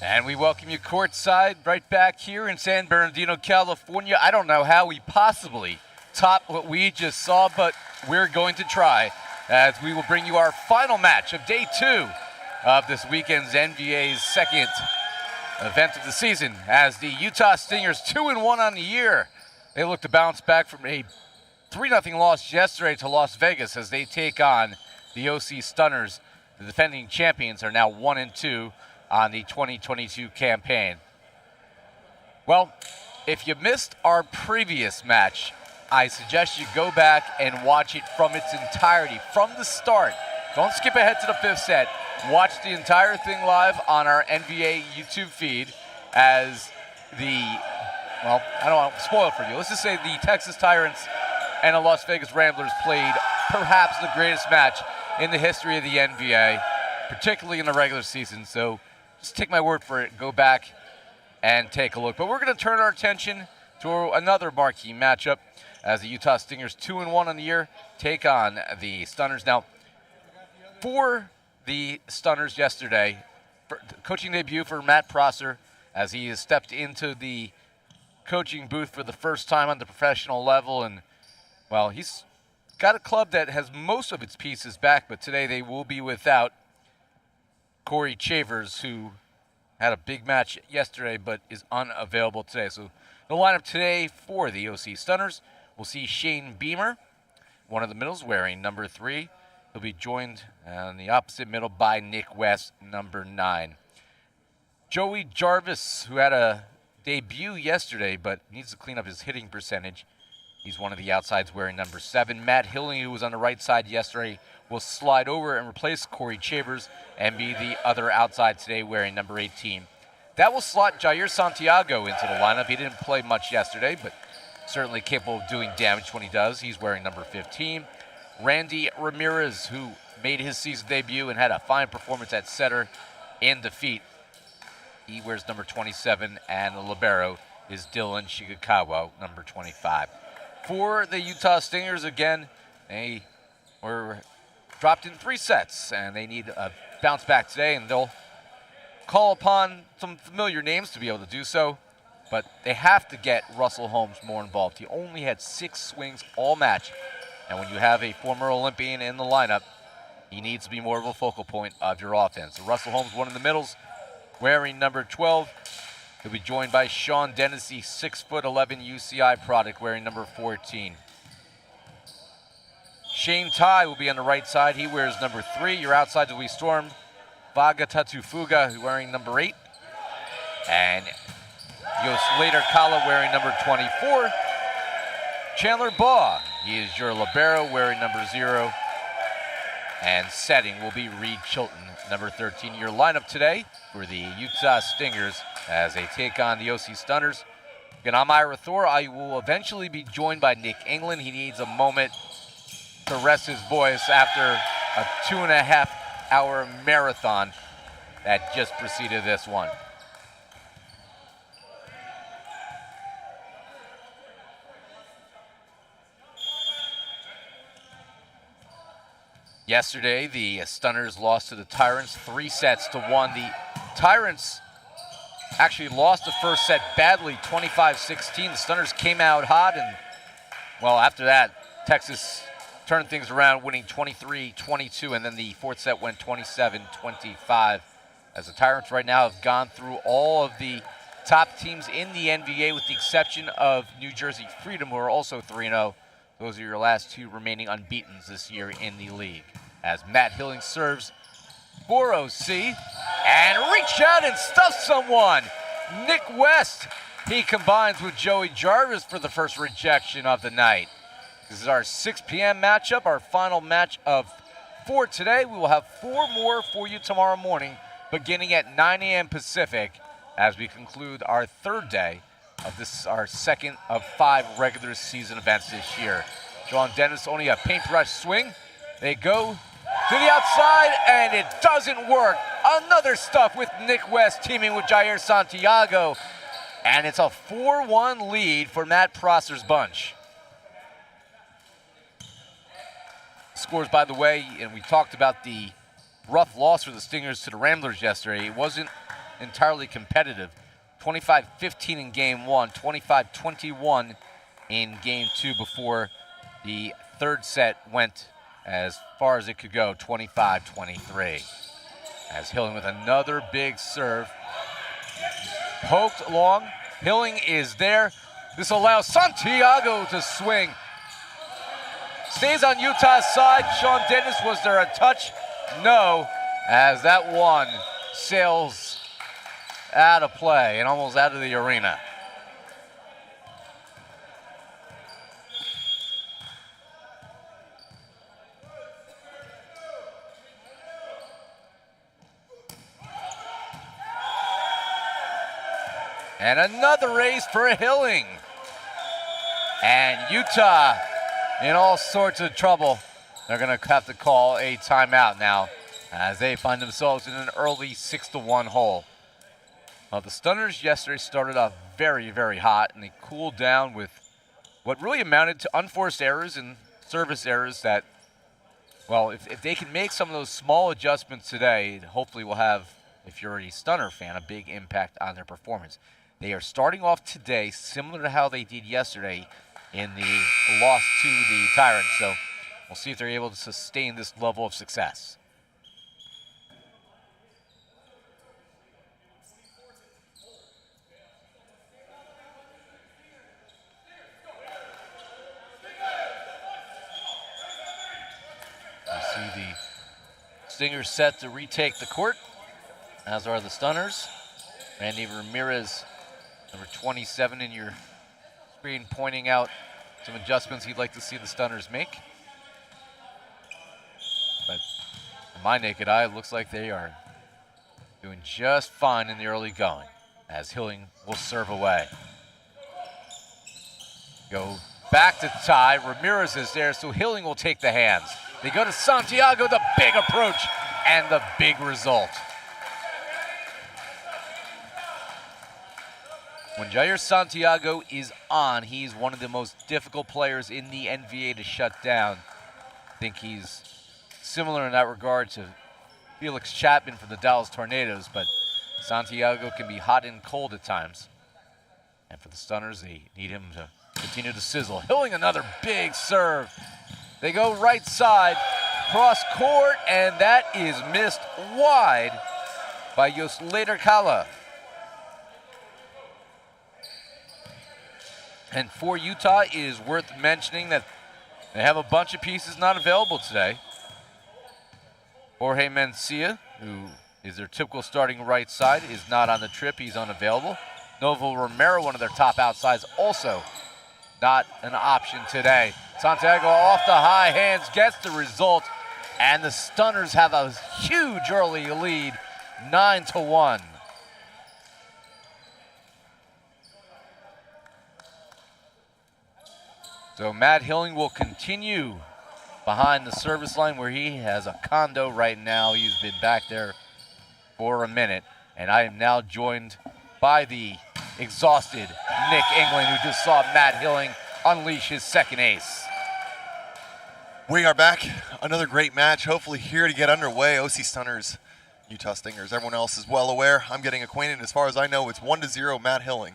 And we welcome you courtside right back here in San Bernardino, California. I don't know how we possibly top what we just saw, but we're going to try as we will bring you our final match of day 2 of this weekend's NVA's second event of the season as the Utah Stingers 2-1 on the year. They look to bounce back from a 3-0 loss yesterday to Las Vegas as they take on the OC Stunners. The defending champions are now 1-2 on the 2022 campaign. Well, if you missed our previous match, I suggest you go back and watch it from its entirety, from the start. Don't skip ahead to the 5th set. Watch the entire thing live on our NVA YouTube feed as I don't want to spoil it for you. Let's just say the Texas Tyrants and the Las Vegas Ramblers played perhaps the greatest match in the history of the NVA, particularly in the regular season. So just take my word for it. Go back and take a look. But we're going to turn our attention to another marquee matchup as the Utah Stingers 2-1 on the year take on the Stunners. Now, for the Stunners yesterday, coaching debut for Matt Prosser as he has stepped into the coaching booth for the first time on the professional level. And, well, he's got a club that has most of its pieces back, but today they will be without Corey Chavers, who had a big match yesterday but is unavailable today. So the lineup today for the OC Stunners, we'll see Shane Beamer, one of the middles, wearing number 3. He'll be joined on the opposite middle by Nick West, number 9. Joey Jarvis, who had a debut yesterday but needs to clean up his hitting percentage. He's one of the outsides wearing number 7. Matt Hilling, who was on the right side yesterday, will slide over and replace Corey Chavers and be the other outside today wearing number 18. That will slot Jair Santiago into the lineup. He didn't play much yesterday, but certainly capable of doing damage when he does. He's wearing number 15. Randy Ramirez, who made his season debut and had a fine performance at setter in defeat. He wears number 27, and the libero is Dylan Shigakawa, number 25. For the Utah Stingers, again, they were dropped in 3 sets, and they need a bounce back today, and they'll call upon some familiar names to be able to do so, but they have to get Russell Holmes more involved. He only had 6 swings all match, and when you have a former Olympian in the lineup, he needs to be more of a focal point of your offense. So Russell Holmes, one in the middles, wearing number 12. He'll be joined by Sean Dennessy, 6'11" UCI product, wearing number 14. Shane Tai will be on the right side. He wears number 3. Your outside will be Storm Vaga Tatufuga, wearing number 8. And Later Kala wearing number 24. Chandler Baugh, he is your libero, wearing number 0. And setting will be Reed Chilton, number 13. Your lineup today for the Utah Stingers as they take on the OC Stunners. Again, I'm Ira Thor. I will eventually be joined by Nick England. He needs a moment to rest his voice after a 2.5-hour marathon that just preceded this one. Yesterday, the Stunners lost to the Tyrants 3-1. The Tyrants actually lost the first set badly, 25-16. The Stunners came out hot, and, well, after that, Texas turned things around, winning 23-22, and then the 4th set went 27-25. As the Tyrants right now have gone through all of the top teams in the NVA with the exception of New Jersey Freedom, who are also 3-0. Those are your last 2 remaining unbeatens this year in the league. As Matt Hilling serves for OC and reach out and stuff someone. Nick West, he combines with Joey Jarvis for the first rejection of the night. This is our 6 p.m. matchup, our final match of 4 today. We will have 4 more for you tomorrow morning, beginning at 9 a.m. Pacific, as we conclude our 3rd day of this, our 2nd of 5 regular season events this year. Sean Dennis, only a paintbrush swing. They go to the outside, and it doesn't work. Another stuff with Nick West teaming with Jair Santiago, and it's a 4-1 lead for Matt Prosser's bunch. Scores, by the way, and we talked about the rough loss for the Stingers to the Ramblers yesterday. It wasn't entirely competitive. 25-15 in game one, 25-21 in game two before the third set went as far as it could go, 25-23. As Hilling with another big serve. Poked long. Hilling is there. This allows Santiago to swing. Stays on Utah's side. Sean Dennis, was there a touch? No, as that one sails out of play and almost out of the arena. And another race for Hilling. And Utah in all sorts of trouble. They're going to have to call a timeout now as they find themselves in an early 6-1 hole. Well, the Stunners yesterday started off very, very hot, and they cooled down with what really amounted to unforced errors and service errors that, well, if they can make some of those small adjustments today, hopefully will have, if you're a Stunner fan, a big impact on their performance. They are starting off today similar to how they did yesterday in the loss to the Tyrants. So we'll see if they're able to sustain this level of success. You see the Stingers set to retake the court, as are the Stunners. Randy Ramirez, number 27 in your screen, pointing out some adjustments he'd like to see the Stunners make. But from my naked eye, it looks like they are doing just fine in the early going, as Hilling will serve away. Go back to tie. Ramirez is there, so Hilling will take the hands. They go to Santiago, the big approach, and the big result. When Jair Santiago is on, he's one of the most difficult players in the NVA to shut down. I think he's similar in that regard to Felix Chapman from the Dallas Tornadoes, but Santiago can be hot and cold at times. And for the Stunners, they need him to continue to sizzle. Hilling another big serve. They go right side, cross court, and that is missed wide by Yoslater Kala. And for Utah, it is worth mentioning that they have a bunch of pieces not available today. Jorge Mencia, who is their typical starting right side, is not on the trip. He's unavailable. Novo Romero, one of their top outsides, also not an option today. Santiago off the high hands, gets the result, and the Stunners have a huge early lead, 9-1. So Matt Hilling will continue behind the service line where he has a condo right now. He's been back there for a minute. And I am now joined by the exhausted Nick England, who just saw Matt Hilling unleash his second ace. We are back. Another great match. Hopefully here to get underway. OC Stunners, Utah Stingers. Everyone else is well aware. I'm getting acquainted. As far as I know, it's 1-0 Matt Hilling.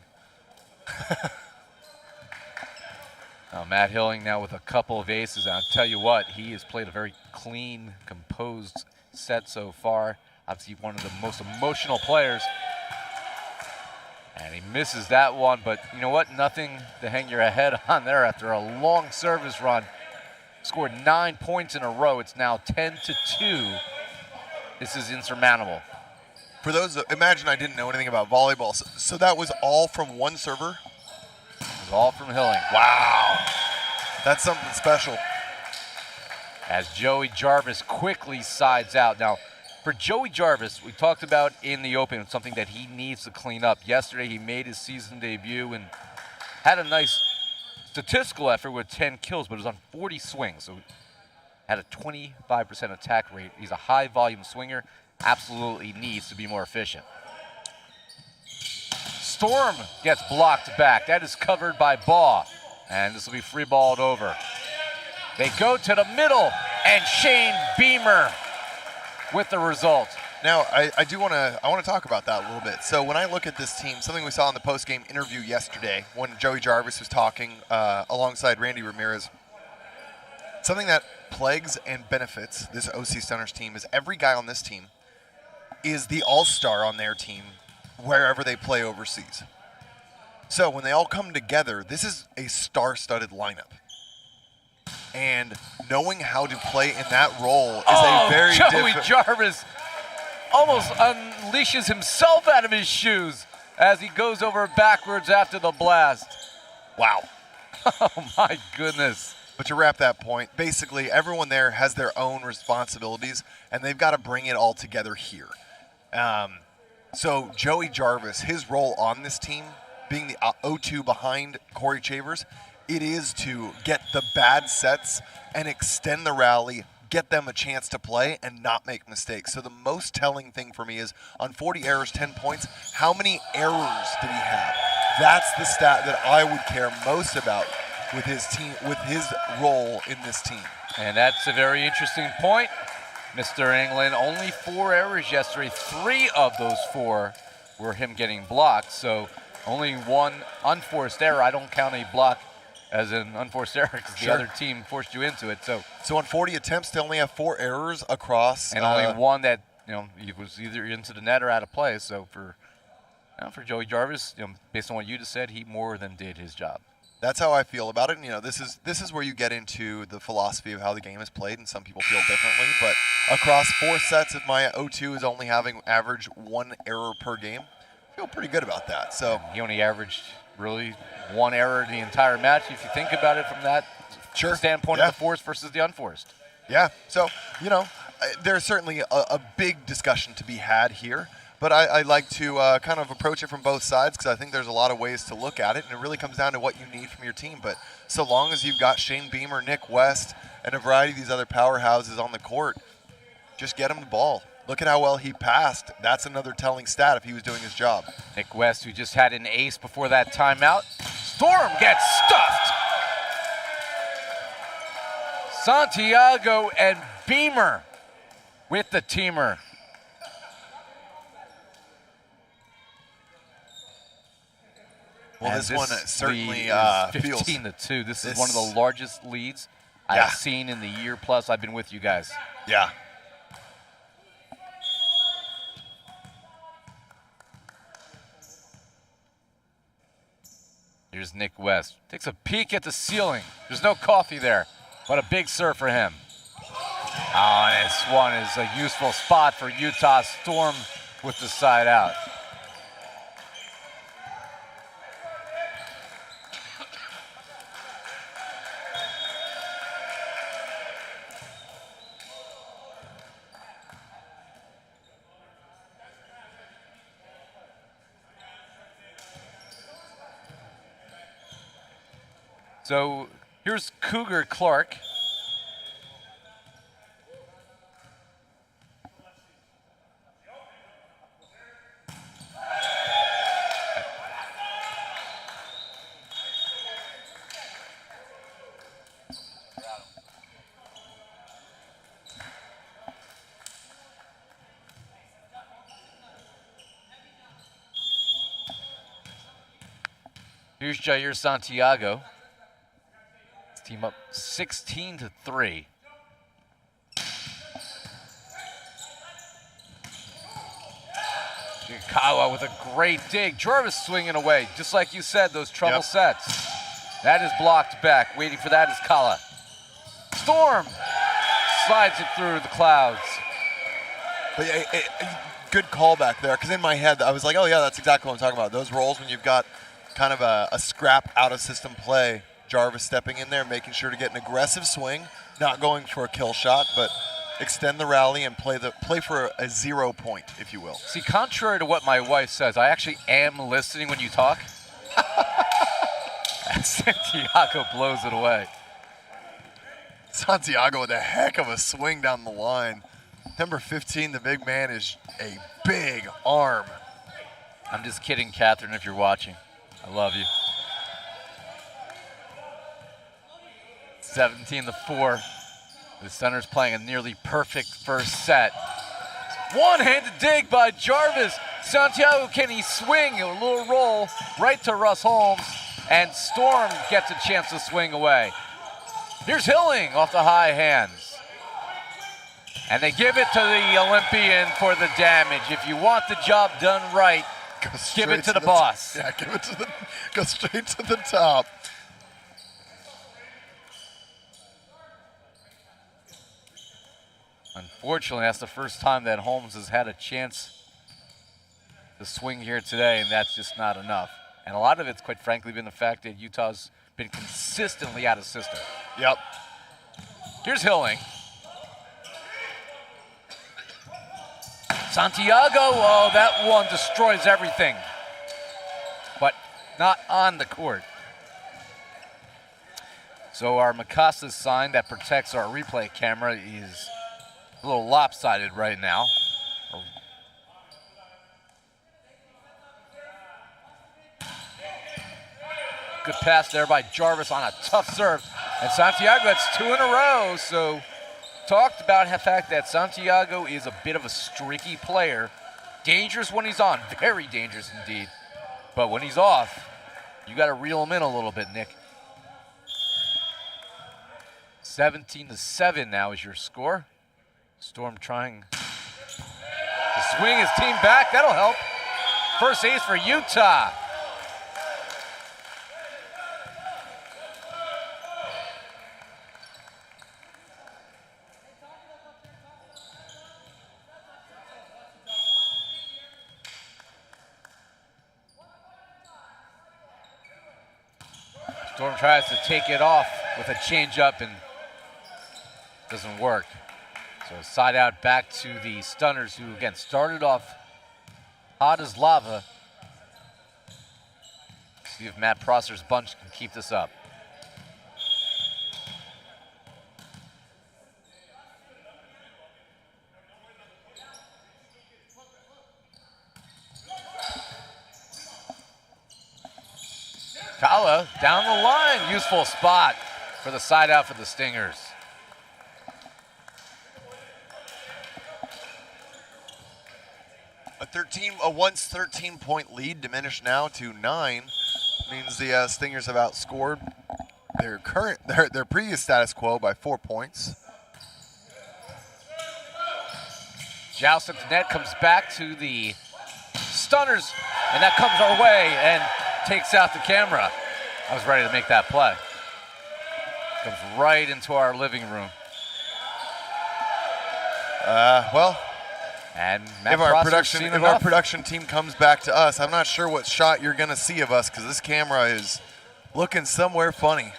Matt Hilling now with a couple of aces. And I'll tell you what, he has played a very clean, composed set so far. Obviously one of the most emotional players. And he misses that one, but you know what? Nothing to hang your head on there after a long service run. Scored 9 points in a row. It's now 10-2. This is insurmountable. For those, imagine I didn't know anything about volleyball. So that was all from one server? It was all from Hilling. Wow. That's something special. As Joey Jarvis quickly sides out. Now, for Joey Jarvis, we talked about in the open something that he needs to clean up. Yesterday, he made his season debut and had a nice statistical effort with 10 kills, but it was on 40 swings, so had a 25% attack rate. He's a high-volume swinger, absolutely needs to be more efficient. Storm gets blocked back. That is covered by Baugh, and this will be free-balled over. They go to the middle, and Shane Beamer with the result. Now, I want to talk about that a little bit. So when I look at this team, something we saw in the post-game interview yesterday when Joey Jarvis was talking alongside Randy Ramirez, something that plagues and benefits this OC Stunners team is every guy on this team is the all-star on their team wherever they play overseas. So when they all come together, this is a star-studded lineup. And knowing how to play in that role is a very Joey Jarvis almost unleashes himself out of his shoes as he goes over backwards after the blast. Wow. Oh, my goodness. But to wrap that point, basically everyone there has their own responsibilities, and they've got to bring it all together here. So Joey Jarvis, his role on this team, being the 0-2 behind Corey Chavers, it is to get the bad sets and extend the rally, get them a chance to play and not make mistakes. So the most telling thing for me is on 40 errors, 10 points, how many errors did he have? That's the stat that I would care most about with his team, with his role in this team. And that's a very interesting point. Mr. England, only 4 errors yesterday. 3 of those 4 were him getting blocked. So only 1 unforced error. I don't count a block as an unforced error because the other team forced you into it. So on 40 attempts, they only have 4 errors across. And only 1 that, he was either into the net or out of play. So for Joey Jarvis, based on what you just said, he more than did his job. That's how I feel about it. And, this is where you get into the philosophy of how the game is played, and some people feel differently. But across 4 sets, if my 0-2 is only having average 1 error per game, I feel pretty good about that. So he only averaged really 1 error the entire match, if you think about it from that standpoint of the forced versus the unforced. Yeah. So, there's certainly a big discussion to be had here. But I like to kind of approach it from both sides because I think there's a lot of ways to look at it, and it really comes down to what you need from your team. But so long as you've got Shane Beamer, Nick West, and a variety of these other powerhouses on the court, just get him the ball. Look at how well he passed. That's another telling stat if he was doing his job. Nick West, who just had an ace before that timeout. Storm gets stuffed. Santiago and Beamer with the teamer. Well, this one certainly feels 15-2. This is one of the largest leads I've seen in the year plus I've been with you guys. Yeah. Here's Nick West. Takes a peek at the ceiling. There's no coffee there. What a big serve for him. Oh, and this one is a useful spot for Utah. Storm with the side out. So here's Cougar Clark. Here's Jair Santiago. Team up 16-3. Kawa with a great dig. Jarvis swinging away, just like you said, those trouble sets. That is blocked back. Waiting for that is Kala. Storm slides it through the clouds. But good callback there, because in my head I was like, oh yeah, that's exactly what I'm talking about. Those rolls when you've got kind of a scrap out of system play. Jarvis stepping in there, making sure to get an aggressive swing, not going for a kill shot, but extend the rally and play for a 0 point, if you will. See, contrary to what my wife says, I actually am listening when you talk. Santiago blows it away. Santiago with a heck of a swing down the line. Number 15, the big man, is a big arm. I'm just kidding, Catherine, if you're watching. I love you. 17-4. The Stunners playing a nearly perfect first set. One-handed dig by Jarvis. Santiago, can he swing? A little roll right to Russ Holmes, and Storm gets a chance to swing away. Here's Hilling off the high hands. And they give it to the Olympian for the damage. If you want the job done right, give it to the boss. Yeah, go straight to the top. Unfortunately, that's the first time that Holmes has had a chance to swing here today, and that's just not enough. And a lot of it's, quite frankly, been the fact that Utah's been consistently out of system. Yep. Here's Hilling. Santiago, oh, that one destroys everything. But not on the court. So our Mikasa sign that protects our replay camera is a little lopsided right now. Good pass there by Jarvis on a tough serve. And Santiago, that's 2 in a row. So talked about the fact that Santiago is a bit of a streaky player. Dangerous when he's on, very dangerous indeed. But when he's off, you got to reel him in a little bit, Nick. 17-7 now is your score. Storm trying to swing his team back. That'll help. First ace for Utah. Storm tries to take it off with a changeup and doesn't work. So side out back to the Stunners, who again started off hot as lava. See if Matt Prosser's bunch can keep this up. Kala down the line, useful spot for the side out for the Stingers. A once 13-point lead diminished now to 9 means the Stingers have outscored their previous status quo by 4 points. Joust at the net, comes back to the Stunners, and that comes our way and takes out the camera. I was ready to make that play. Comes right into our living room. Well, and if our production team comes back to us, I'm not sure what shot you're going to see of us because this camera is looking somewhere funny.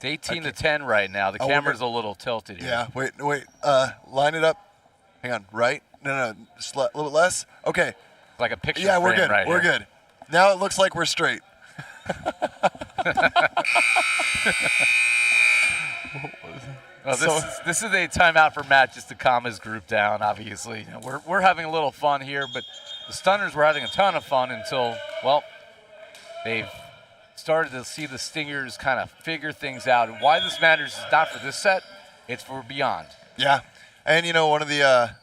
It's 18-10 right now. The camera's a little tilted here. Yeah, wait. Line it up. Hang on, right? No, just a little bit less. Okay. Like a picture Yeah, we're frame good. right We're here. good. Now it looks like we're straight. Well, this is a timeout for Matt just to calm his group down, obviously. You know, we're having a little fun here, but the Stunners were having a ton of fun until, well, they've started to see the Stingers kind of figure things out. And why this matters is not for this set, it's for beyond. Yeah. And, you know, one of the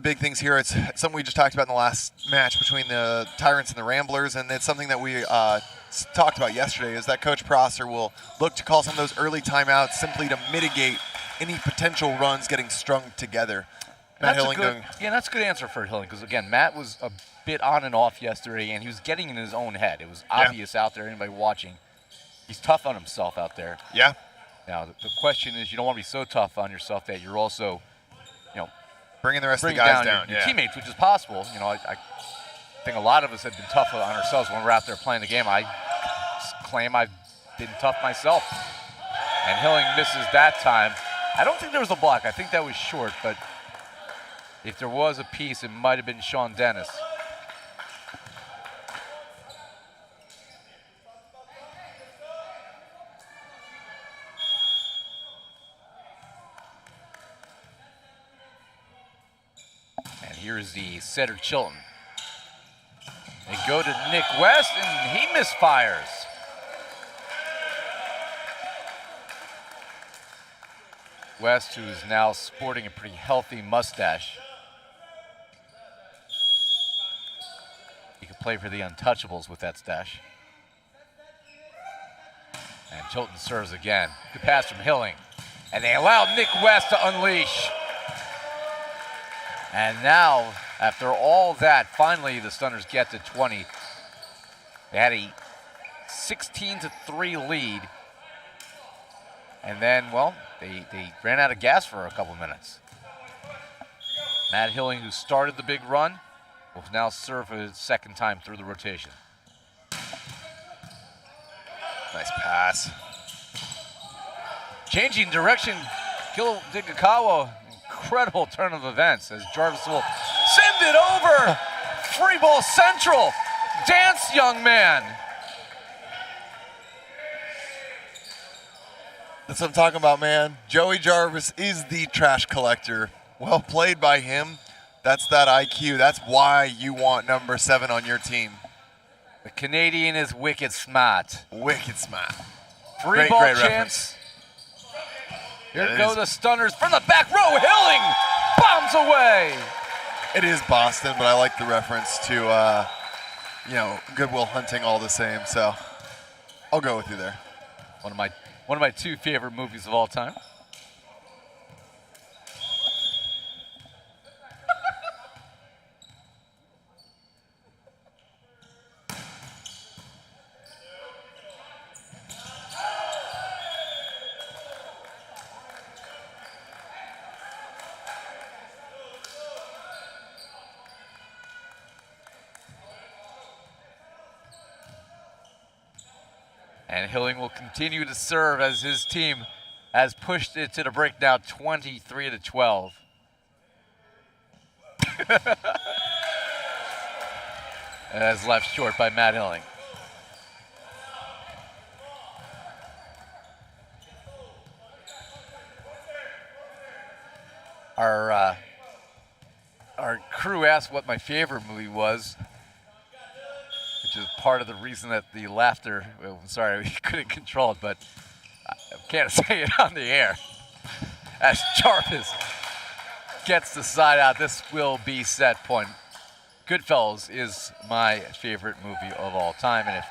big things here, it's something we just talked about in the last match between the Tyrants and the Ramblers, and it's something that we talked about yesterday, is that Coach Prosser will look to call some of those early timeouts simply to mitigate any potential runs getting strung together. That's a good answer for Hilling, because, again, Matt was a bit on and off yesterday, and he was getting in his own head. It was obvious out there, anybody watching. He's tough on himself out there. Yeah. Now, the question is, you don't want to be so tough on yourself that you're also, you know, bringing the rest of the guys down. Your teammates, which is possible. You know, I think a lot of us have been tough on ourselves when we're out there playing the game. I claim I've been tough myself. And Hilling misses that time. I don't think there was a block. I think that was short, but if there was a piece, it might have been Sean Dennis. Here's the setter, Chilton. They go to Nick West, and he misfires. West, who is now sporting a pretty healthy mustache. He could play for the Untouchables with that stash. And Chilton serves again. Good pass from Hilling. And they allow Nick West to unleash. And now, after all that, finally the Stunners get to 20. They had a 16-3 lead. And then, well, they ran out of gas for a couple minutes. Matt Hilling, who started the big run, will now serve for his second time through the rotation. Nice pass. Changing direction, Gil Digakawa, incredible turn of events as Jarvis will send it over. Free ball central. Dance, young man. That's what I'm talking about, man. Joey Jarvis is the trash collector. Well played by him. That's that IQ. That's why you want number 7 on your team. The Canadian is wicked smart. Wicked smart. Free ball chance. Here go the Stunners from the back row. Hilling bombs away. It is Boston, but I like the reference to, Goodwill Hunting all the same. So I'll go with you there. One of my 2 favorite movies of all time. And Hilling will continue to serve as his team has pushed it to the break now 23-12. As left short by Matt Hilling. Our crew asked what my favorite movie was, which is part of the reason that the laughter, well, I'm sorry, we couldn't control it, but I can't say it on the air. As Jarvis gets the side out, this will be set point. Goodfellas is my favorite movie of all time, and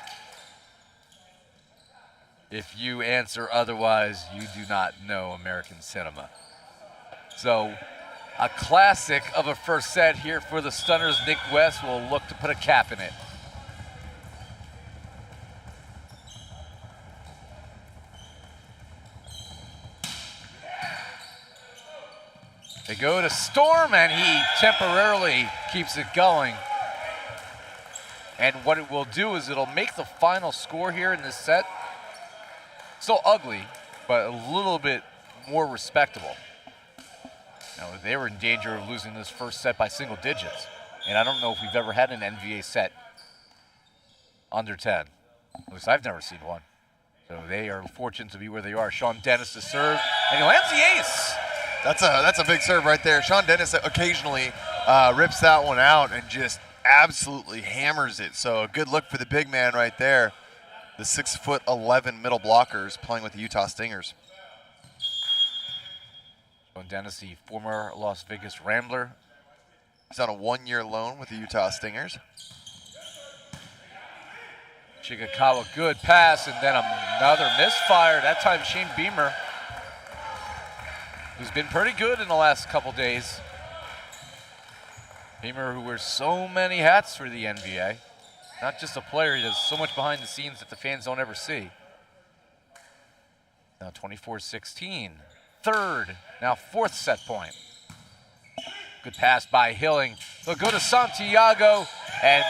if you answer otherwise, you do not know American cinema. So, a classic of a first set here for the Stunners. Nick West will look to put a cap in it. They go to Storm, and he temporarily keeps it going. And what it will do is it'll make the final score here in this set still ugly, but a little bit more respectable. Now, they were in danger of losing this first set by single digits. And I don't know if we've ever had an NVA set under 10. At least I've never seen one. So they are fortunate to be where they are. Sean Dennis to serve, and he lands the ace. That's a big serve right there. Sean Dennis occasionally rips that one out and just absolutely hammers it. So a good look for the big man right there. The 6'11" middle blockers playing with the Utah Stingers. Sean Dennis, the former Las Vegas Rambler. He's on a 1-year loan with the Utah Stingers. Chigakawa, good pass, and then another misfire. That time Shane Beamer, who's been pretty good in the last couple days. Beamer, who wears so many hats for the NVA. Not just a player, he does so much behind the scenes that the fans don't ever see. Now 24-16. Third, now 4th set point. Good pass by Hilling. They'll go to Santiago, and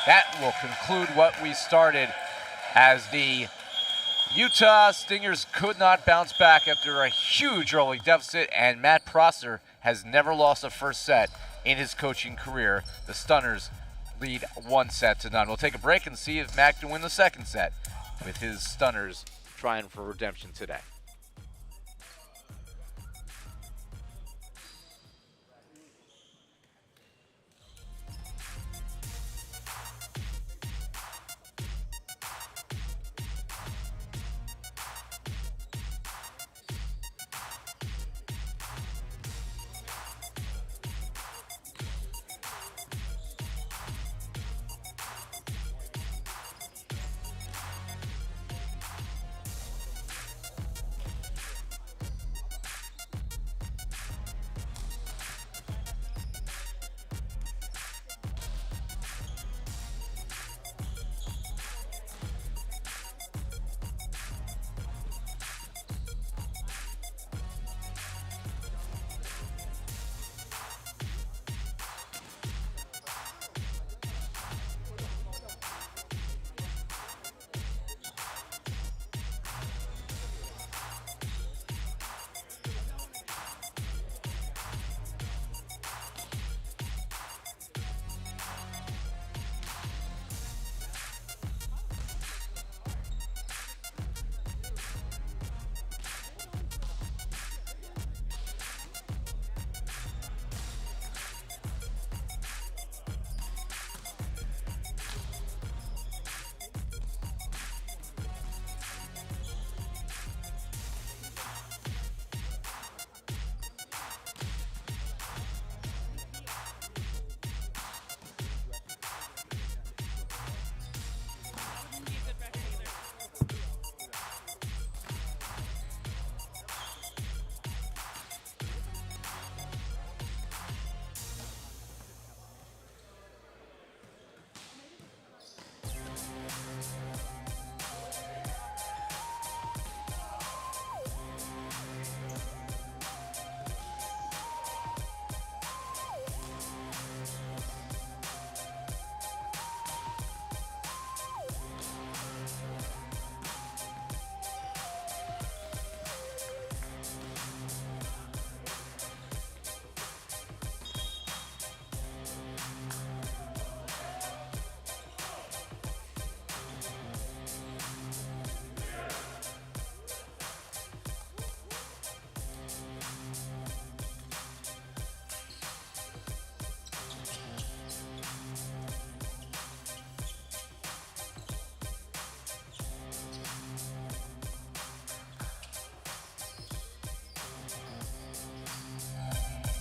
that will conclude what we started as the Utah Stingers could not bounce back after a huge early deficit, and Matt Prosser has never lost a first set in his coaching career. The Stunners lead 1-0. We'll take a break and see if Matt can win the second set with his Stunners trying for redemption today.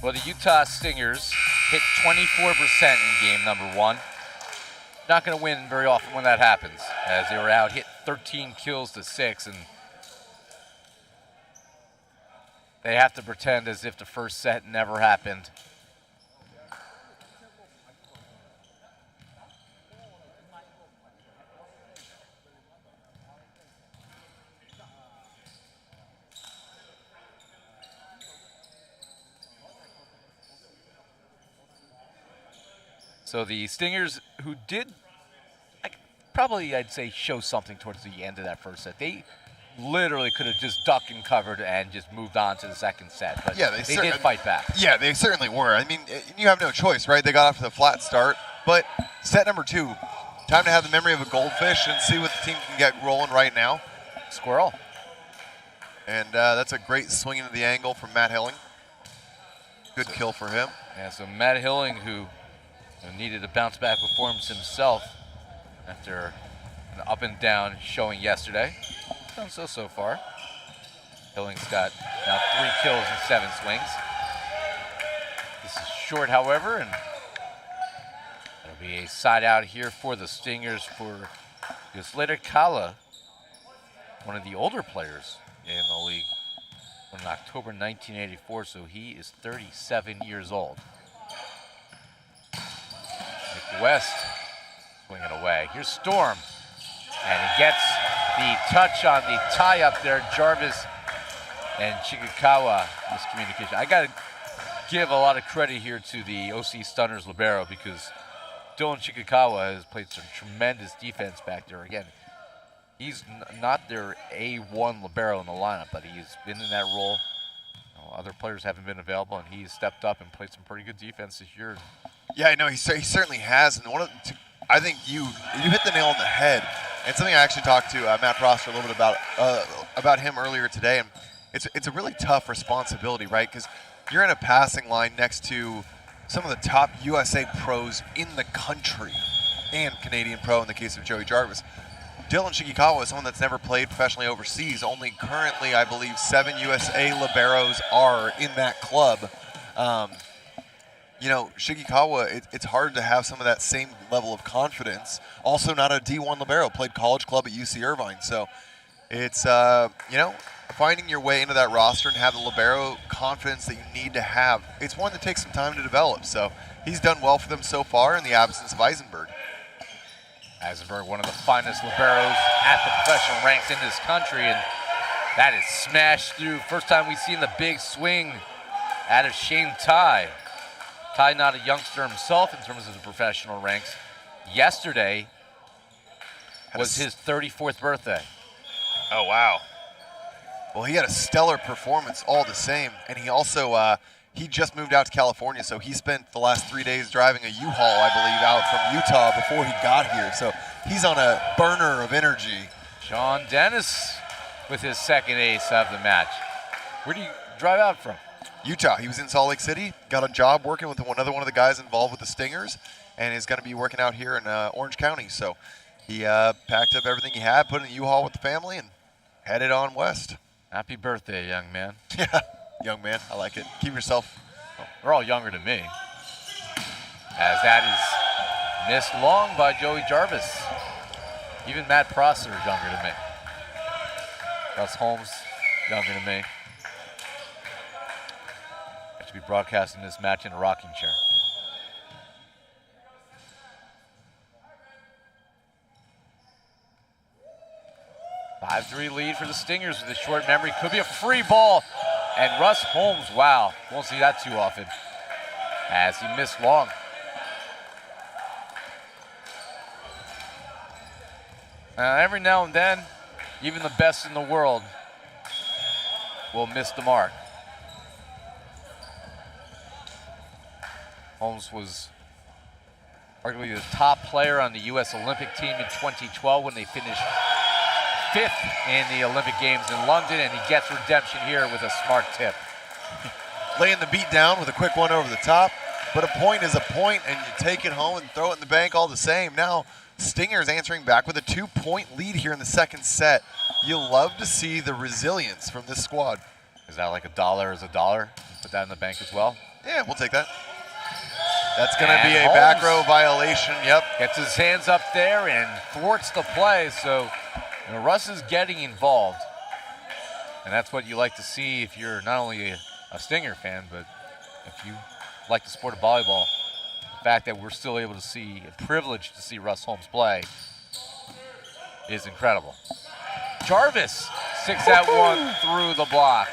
Well, the Utah Stingers hit 24% in game number 1. Not going to win very often when that happens, as they were out hit 13 kills to 6, and they have to pretend as if the first set never happened. So the Stingers, who did probably, I'd say, show something towards the end of that first set. They literally could have just ducked and covered and just moved on to the second set. But yeah, they did fight back. Yeah, they certainly were. I mean, you have no choice, right? They got off to a flat start. But set number 2, time to have the memory of a goldfish and see what the team can get rolling right now. Squirrel. And that's a great swing into the angle from Matt Hilling. Good kill for him. Yeah, so Matt Hilling, who needed to bounce back performance himself after an up and down showing yesterday. Done so far. Hilling's got now 3 kills and 7 swings. This is short, however, and it'll be a side out here for the Stingers for Slater Kala, one of the older players in the league from October 1984, so he is 37 years old. West swinging away. Here's Storm, and he gets the touch on the tie up there. Jarvis and Chikakawa miscommunication. I got to give a lot of credit here to the OC Stunners libero, because Dylan Chikakawa has played some tremendous defense back there. Again, he's not their A1 libero in the lineup, but he's been in that role. Other players haven't been available, and he's stepped up and played some pretty good defense this year. Yeah, I know he certainly has, and I think you hit the nail on the head. And something I actually talked to Matt Prosser a little bit about him earlier today, and it's a really tough responsibility, right? Because you're in a passing line next to some of the top USA pros in the country, and Canadian pro in the case of Joey Jarvis. Dylan Chikakawa is someone that's never played professionally overseas. Only currently, I believe, 7 USA liberos are in that club. Chikakawa, it's hard to have some of that same level of confidence. Also not a D1 libero, played college club at UC Irvine. So it's, finding your way into that roster and have the libero confidence that you need to have. It's one that takes some time to develop. So he's done well for them so far in the absence of Eisenberg. Eisenberg, one of the finest liberos at the professional ranks in this country, and that is smashed through. First time we've seen the big swing out of Shane Ty. Ty, not a youngster himself in terms of the professional ranks. Yesterday was his 34th birthday. Oh, wow. Well, he had a stellar performance all the same, and he also he just moved out to California, so he spent the last 3 days driving a U-Haul, I believe, out from Utah before he got here. So he's on a burner of energy. Sean Dennis with his second ace of the match. Where do you drive out from? Utah. He was in Salt Lake City, got a job working with another one of the guys involved with the Stingers, and is going to be working out here in Orange County. So he packed up everything he had, put in a U-Haul with the family, and headed on west. Happy birthday, young man. Yeah, young man. I like it. Keep yourself. Well, they're all younger than me. As that is missed long by Joey Jarvis. Even Matt Prosser is younger than me. Russ Holmes, younger than me. I should be broadcasting this match in a rocking chair. A 5-3 lead for the Stingers with a short memory. Could be a free ball. And Russ Holmes, wow, won't see that too often, as he missed long. Every now and then, even the best in the world will miss the mark. Holmes was arguably the top player on the U.S. Olympic team in 2012 when they finished 5th in the Olympic Games in London, and he gets redemption here with a smart tip. Laying the beat down with a quick one over the top, but a point is a point, and you take it home and throw it in the bank all the same. Now, Stingers answering back with a 2-point lead here in the second set. You love to see the resilience from this squad. Is that like $1 is $1? Put that in the bank as well. Yeah, we'll take that. That's going to be a Holmes back row violation. Yep. Gets his hands up there and thwarts the play. So Russ is getting involved. And that's what you like to see if you're not only a Stinger fan, but if you like the sport of volleyball. The fact that we're still able to see, privileged to see Russ Holmes play is incredible. Jarvis sticks that one through the block.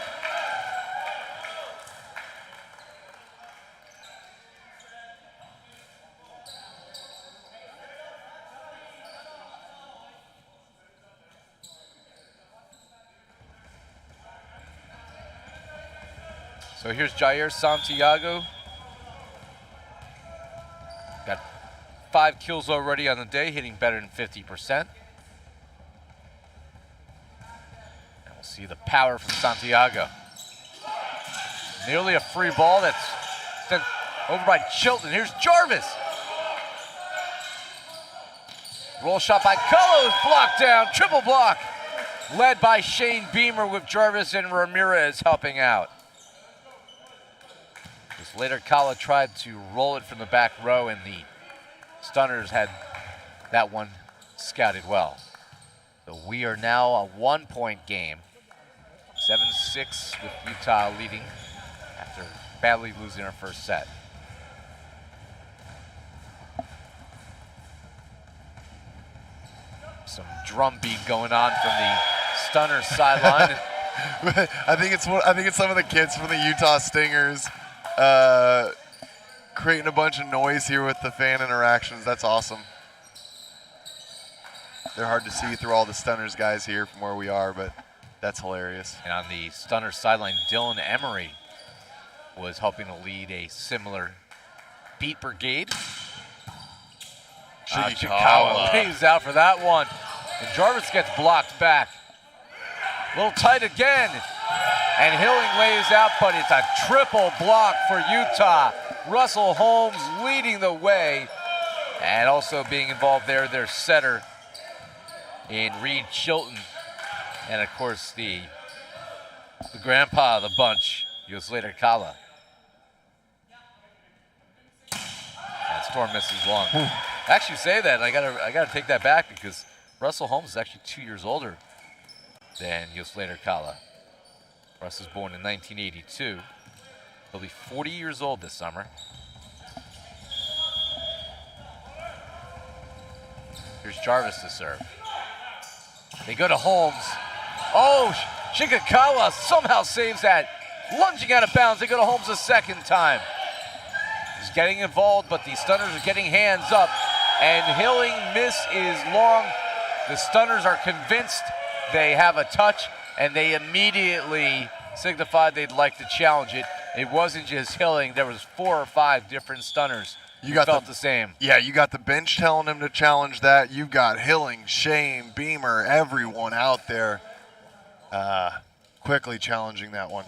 So here's Jair Santiago. Got 5 kills already on the day, hitting better than 50%. And we'll see the power from Santiago. Nearly a free ball that's sent over by Chilton. Here's Jarvis. Roll shot by Cullo's, blocked down, triple block. Led by Shane Beamer with Jarvis and Ramirez helping out. Later, Kala tried to roll it from the back row, and the Stunners had that one scouted well. So we are now a 1-point game. 7-6 with Utah leading after badly losing our first set. Some drum beat going on from the Stunners sideline. I think it's some of the kids from the Utah Stingers. Creating a bunch of noise here with the fan interactions. That's awesome. They're hard to see through all the Stunners guys here from where we are, but that's hilarious. And on the Stunners sideline, Dylan Emery was helping to lead a similar beat brigade. Chikawa lays out for that one. And Jarvis gets blocked back. A little tight again. And Hilling lays out, but it's a triple block for Utah. Russell Holmes leading the way. And also being involved there, their setter in Reed Chilton. And of course, the grandpa of the bunch, Yoslater Kala. And Storm misses long. I actually say that, and I gotta take that back because Russell Holmes is actually 2 years older than Yoslater Kala. Russ was born in 1982. He'll be 40 years old this summer. Here's Jarvis to serve. They go to Holmes. Oh, Shigakawa somehow saves that. Lunging out of bounds. They go to Holmes a second time. He's getting involved, but the Stunners are getting hands up. And Hilling miss is long. The Stunners are convinced they have a touch, and they immediately signified they'd like to challenge it. It wasn't just Hilling. There was 4 or 5 different Stunners who felt the same. Yeah, you got the bench telling him to challenge that. You've got Hilling, Shane, Beamer, everyone out there quickly challenging that one.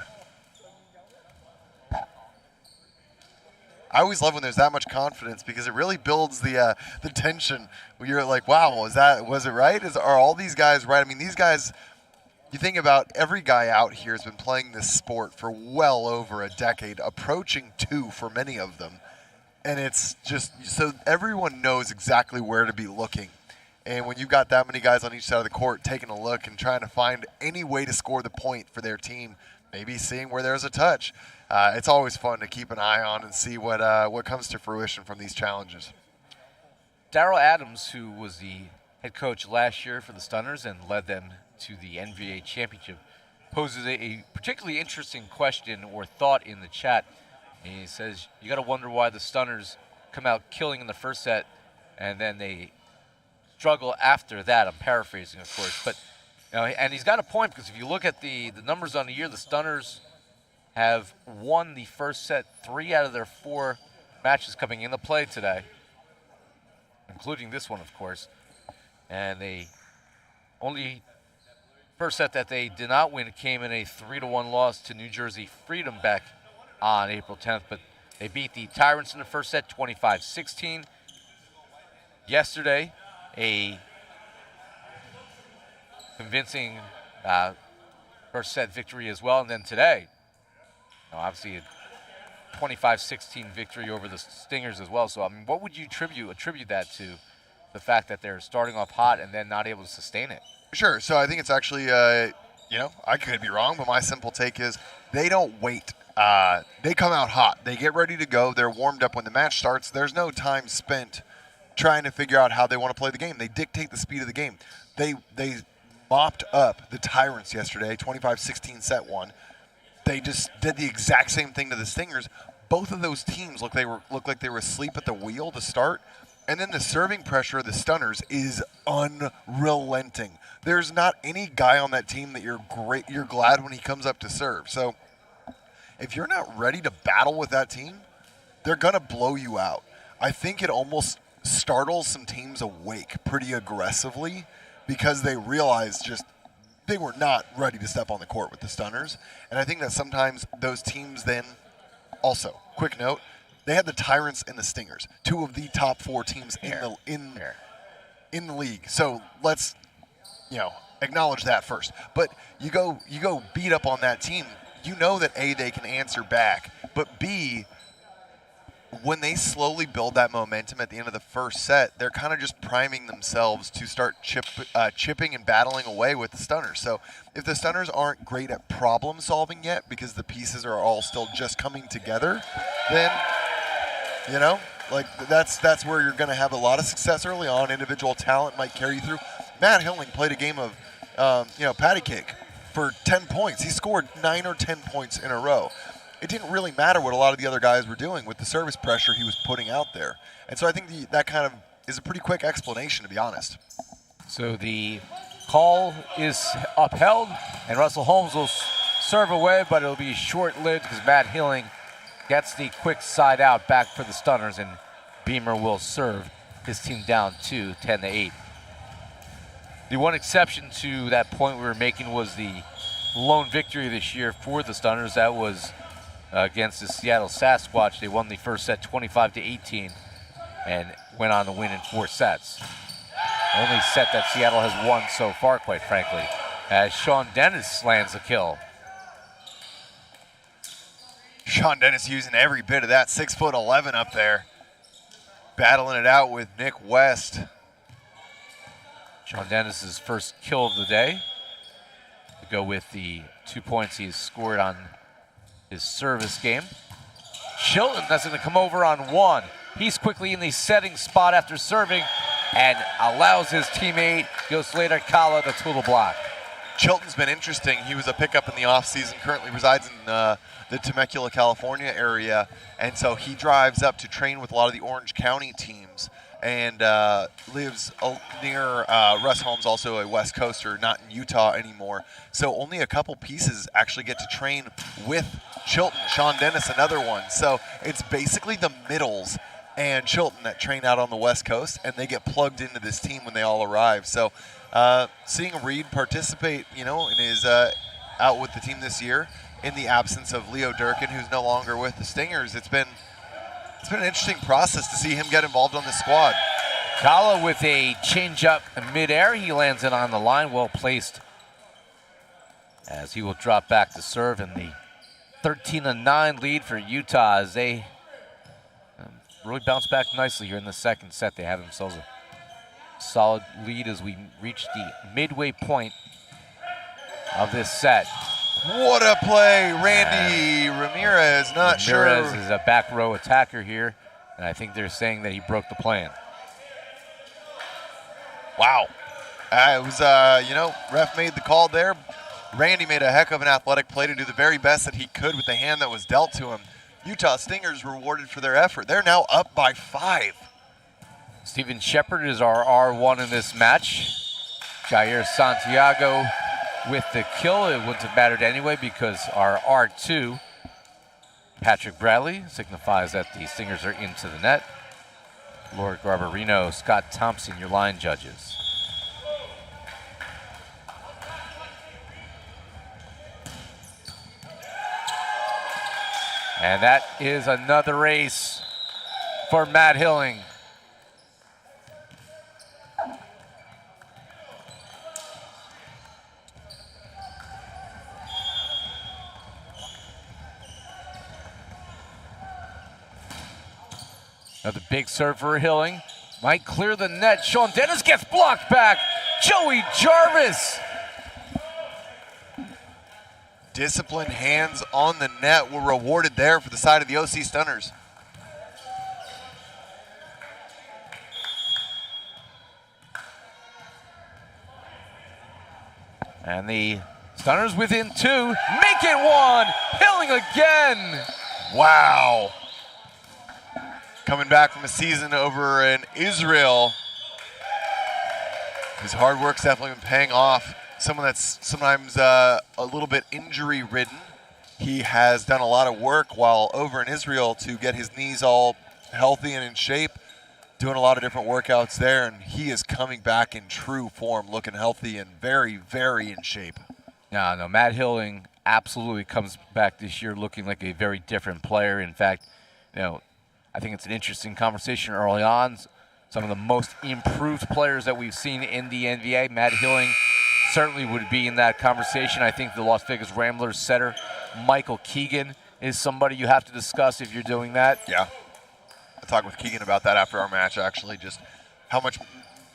I always love when there's that much confidence because it really builds the tension. Where you're like, wow, was it right? Are all these guys right? I mean, these guys, you think about every guy out here has been playing this sport for well over a decade, approaching 2 for many of them. And it's just, so everyone knows exactly where to be looking. And when you've got that many guys on each side of the court taking a look and trying to find any way to score the point for their team, maybe seeing where there's a touch, it's always fun to keep an eye on and see what comes to fruition from these challenges. Darryl Adams, who was the head coach last year for the Stunners and led them to the NVA championship, poses a particularly interesting question or thought in the chat. And he says, you got to wonder why the Stunners come out killing in the first set and then they struggle after that. I'm paraphrasing, of course. But and he's got a point because if you look at the numbers on the year, the Stunners have won the first set 3 out of their 4 matches coming into play today, including this one, of course. And the only first set that they did not win came in a 3-1 loss to New Jersey Freedom back on April 10th. But they beat the Tyrants in the first set 25-16. Yesterday, a convincing first set victory as well. And then today, obviously a 25-16 victory over the Stingers as well. So, I mean, what would you attribute that to, the fact that they're starting off hot and then not able to sustain it? Sure. So I think it's actually, I could be wrong, but my simple take is they don't wait. They come out hot. They get ready to go. They're warmed up when the match starts. There's no time spent trying to figure out how they want to play the game. They dictate the speed of the game. They mopped up the Tyrants yesterday, 25-16 set one. They just did the exact same thing to the Stingers. Both of those teams looked like they were asleep at the wheel to start. And then the serving pressure of the Stunners is unrelenting. There's not any guy on that team that you're glad when he comes up to serve. So if you're not ready to battle with that team, they're going to blow you out. I think it almost startles some teams awake pretty aggressively because they realize just they were not ready to step on the court with the Stunners. And I think that sometimes those teams then also, quick note, they had the Tyrants and the Stingers, two of the top 4 teams in the league. So let's acknowledge that first. But you go beat up on that team. You know that A, they can answer back, but B, when they slowly build that momentum at the end of the first set, they're kind of just priming themselves to start chipping and battling away with the Stunners. So if the Stunners aren't great at problem solving yet because the pieces are all still just coming together, then that's where you're going to have a lot of success early on. Individual talent might carry you through. Matt Hilling played a game of patty cake for 10 points. He scored 9 or 10 points in a row. It didn't really matter what a lot of the other guys were doing with the service pressure he was putting out there. And so I think that kind of is a pretty quick explanation, to be honest. So the call is upheld, and Russell Holmes will serve away, but it'll be short-lived because Matt Hilling gets the quick side out back for the Stunners, and Beamer will serve his team down to 10-8. The one exception to that point we were making was the lone victory this year for the Stunners. That was against the Seattle Sasquatch. They won the first set 25-18 and went on to win in 4 sets. Only set that Seattle has won so far, quite frankly, as Sean Dennis lands a kill. Sean Dennis using every bit of that 6'11" up there, battling it out with Nick West. Sean Dennis's first kill of the day, to go with the 2 points he's scored on his service game. Chilton that's going to come over on 1. He's quickly in the setting spot after serving and allows his teammate, Slater Kala, to tool the block. Chilton's been interesting. He was a pickup in the offseason, currently resides in the Temecula, California area, and so he drives up to train with a lot of the Orange County teams and lives near Russ Holmes, also a West Coaster, not in Utah anymore. So only a couple pieces actually get to train with Chilton. Sean Dennis, another one. So it's basically the middles and Chilton that train out on the West Coast, and they get plugged into this team when they all arrive. So seeing Reed participate, and is out with the team this year in the absence of Leo Durkin, who's no longer with the Stingers, it's been an interesting process to see him get involved on the squad. Kala with a change-up in midair. He lands it on the line, well placed, as he will drop back to serve in the 13-9 lead for Utah as they really bounce back nicely here in the second set. They have themselves a solid lead as we reach the midway point of this set. What a play, Randy Ramirez. Ramirez is a back row attacker here, and I think they're saying that he broke the plan. Wow. It was, ref made the call there. Randy made a heck of an athletic play to do the very best that he could with the hand that was dealt to him. Utah Stingers rewarded for their effort. They're now up by 5. Steven Shepard is our R1 in this match. Jair Santiago with the kill. It wouldn't have mattered anyway because our R2, Patrick Bradley, signifies that the Stingers are into the net. Lord Garbarino, Scott Thompson, your line judges. And that is another ace for Matt Hilling. Another big serve for Hilling. Might clear the net. Sean Dennis gets blocked back. Joey Jarvis. Disciplined hands on the net were rewarded there for the side of the OC Stunners. And the Stunners within 2. Make it 1. Hilling again. Wow. Coming back from a season over in Israel. His hard work's definitely been paying off. Someone that's sometimes a little bit injury-ridden. He has done a lot of work while over in Israel to get his knees all healthy and in shape, doing a lot of different workouts there, and he is coming back in true form, looking healthy and very, very in shape. No, Matt Hilling absolutely comes back this year looking like a very different player. In fact, I think it's an interesting conversation early on. Some of the most improved players that we've seen in the NVA, Matt Hilling certainly would be in that conversation. I think the Las Vegas Ramblers setter, Michael Keegan, is somebody you have to discuss if you're doing that. Yeah. I talked with Keegan about that after our match, actually, just how much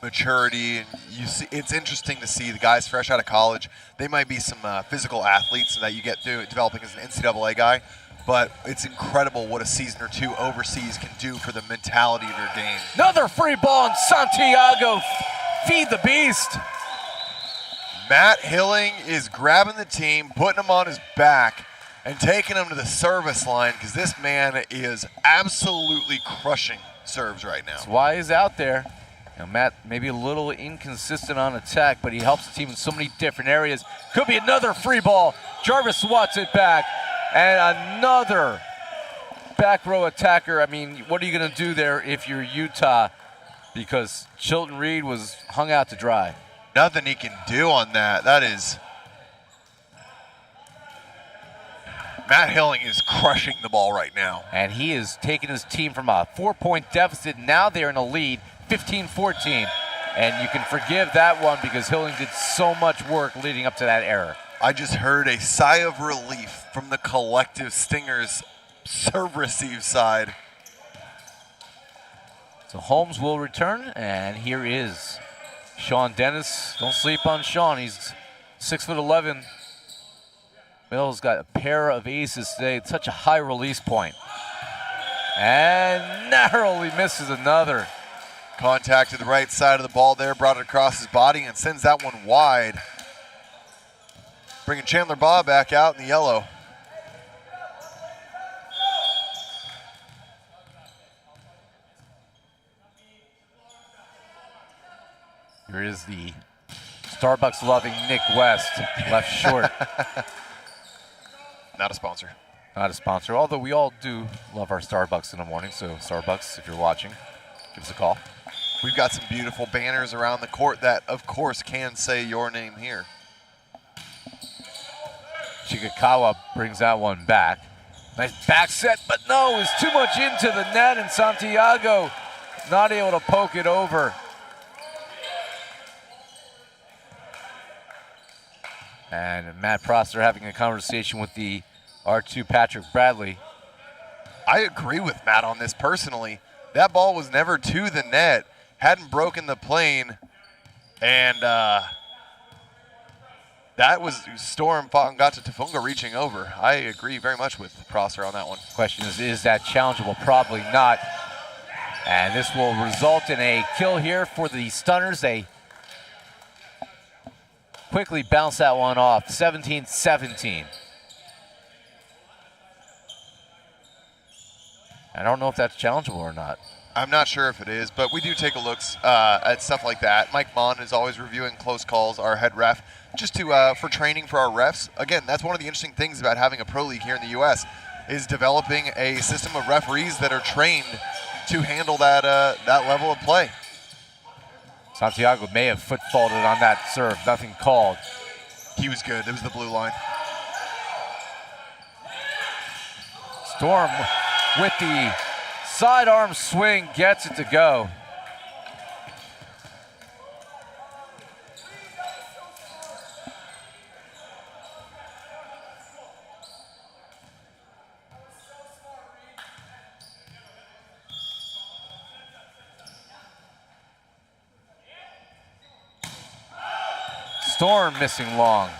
maturity. And you see, it's interesting to see the guys fresh out of college. They might be some physical athletes that you get through developing as an NCAA guy, but it's incredible what a season or two overseas can do for the mentality of your game. Another free ball, and Santiago feed the beast. Matt Hilling is grabbing the team, putting him on his back, and taking him to the service line because this man is absolutely crushing serves right now. That's why he's out there. Matt maybe a little inconsistent on attack, but he helps the team in so many different areas. Could be another free ball. Jarvis swats it back. And another back row attacker. I mean, what are you going to do there if you're Utah? Because Chilton Reed was hung out to dry. Nothing he can do on that. That is... Matt Hilling is crushing the ball right now. And he is taking his team from a 4-point deficit. Now they're in a lead, 15-14. And you can forgive that one because Hilling did so much work leading up to that error. I just heard a sigh of relief from the collective Stingers serve-receive side. So Holmes will return, and here is Sean Dennis. Don't sleep on Sean. He's 6'11". Mill's got a pair of aces today. It's such a high release point. And narrowly misses another. Contact to the right side of the ball there, brought it across his body and sends that one wide. Bringing Chandler Baugh back out in the yellow. Here is the Starbucks-loving Nick West, left short. Not a sponsor. Not a sponsor, although we all do love our Starbucks in the morning. So Starbucks, if you're watching, give us a call. We've got some beautiful banners around the court that, of course, can say your name here. Chikakawa brings that one back. Nice back set, but no, it's too much into the net, and Santiago not able to poke it over. And Matt Prosser having a conversation with the R2 Patrick Bradley. I agree with Matt on this personally. That ball was never to the net, hadn't broken the plane, and that was Storm fought and got to Tafunga reaching over. I agree very much with Prosser on that one. Question is that challengeable? Probably not. And this will result in a kill here for the Stunners. They quickly bounce that one off, 17-17. I don't know if that's challengeable or not. I'm not sure if it is, but we do take a look at stuff like that. Mike Mon is always reviewing close calls, our head ref, just to for training for our refs. Again, that's one of the interesting things about having a pro league here in the U.S. is developing a system of referees that are trained to handle that that level of play. Santiago may have foot faulted on that serve. Nothing called. He was good. It was the blue line. Storm with the sidearm swing gets it to go. Storm missing long.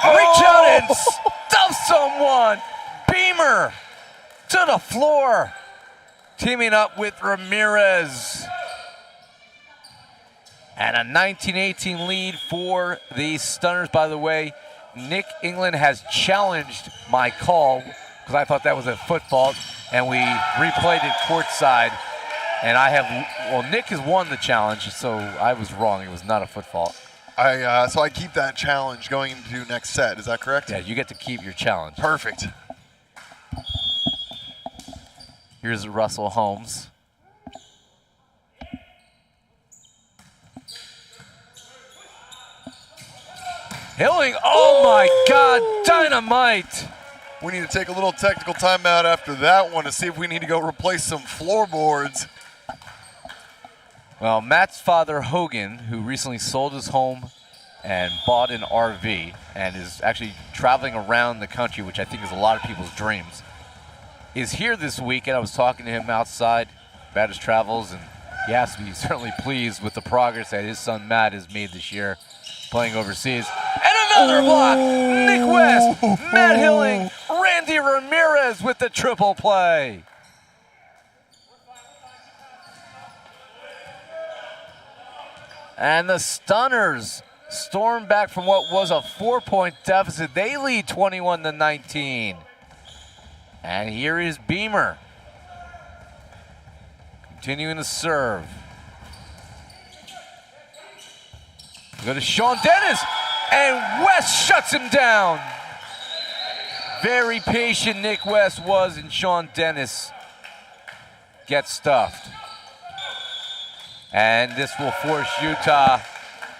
Reach out and stuff someone. Beamer to the floor. Teaming up with Ramirez. And a 19-18 lead for the Stunners. By the way, Nick England has challenged my call because I thought that was a foot fault, and we replayed it courtside. And Nick has won the challenge, so I was wrong. It was not a foot fault. So I keep that challenge going into next set. Is that correct? Yeah, you get to keep your challenge. Perfect. Here's Russell Holmes. Hilling, oh my God, dynamite! We need to take a little technical timeout after that one to see if we need to go replace some floorboards. Well, Matt's father, Hogan, who recently sold his home and bought an RV and is actually traveling around the country, which I think is a lot of people's dreams, is here this week, and I was talking to him outside about his travels, and he has to be certainly pleased with the progress that his son Matt has made this year playing overseas. And another block! Nick West, Matt Hilling, Randy Ramirez with the triple play. And the Stunners storm back from what was a 4-point deficit. They lead 21-19. And here is Beamer. Continuing to serve. We go to Sean Dennis, and West shuts him down. Very patient Nick West was, and Sean Dennis gets stuffed. And this will force Utah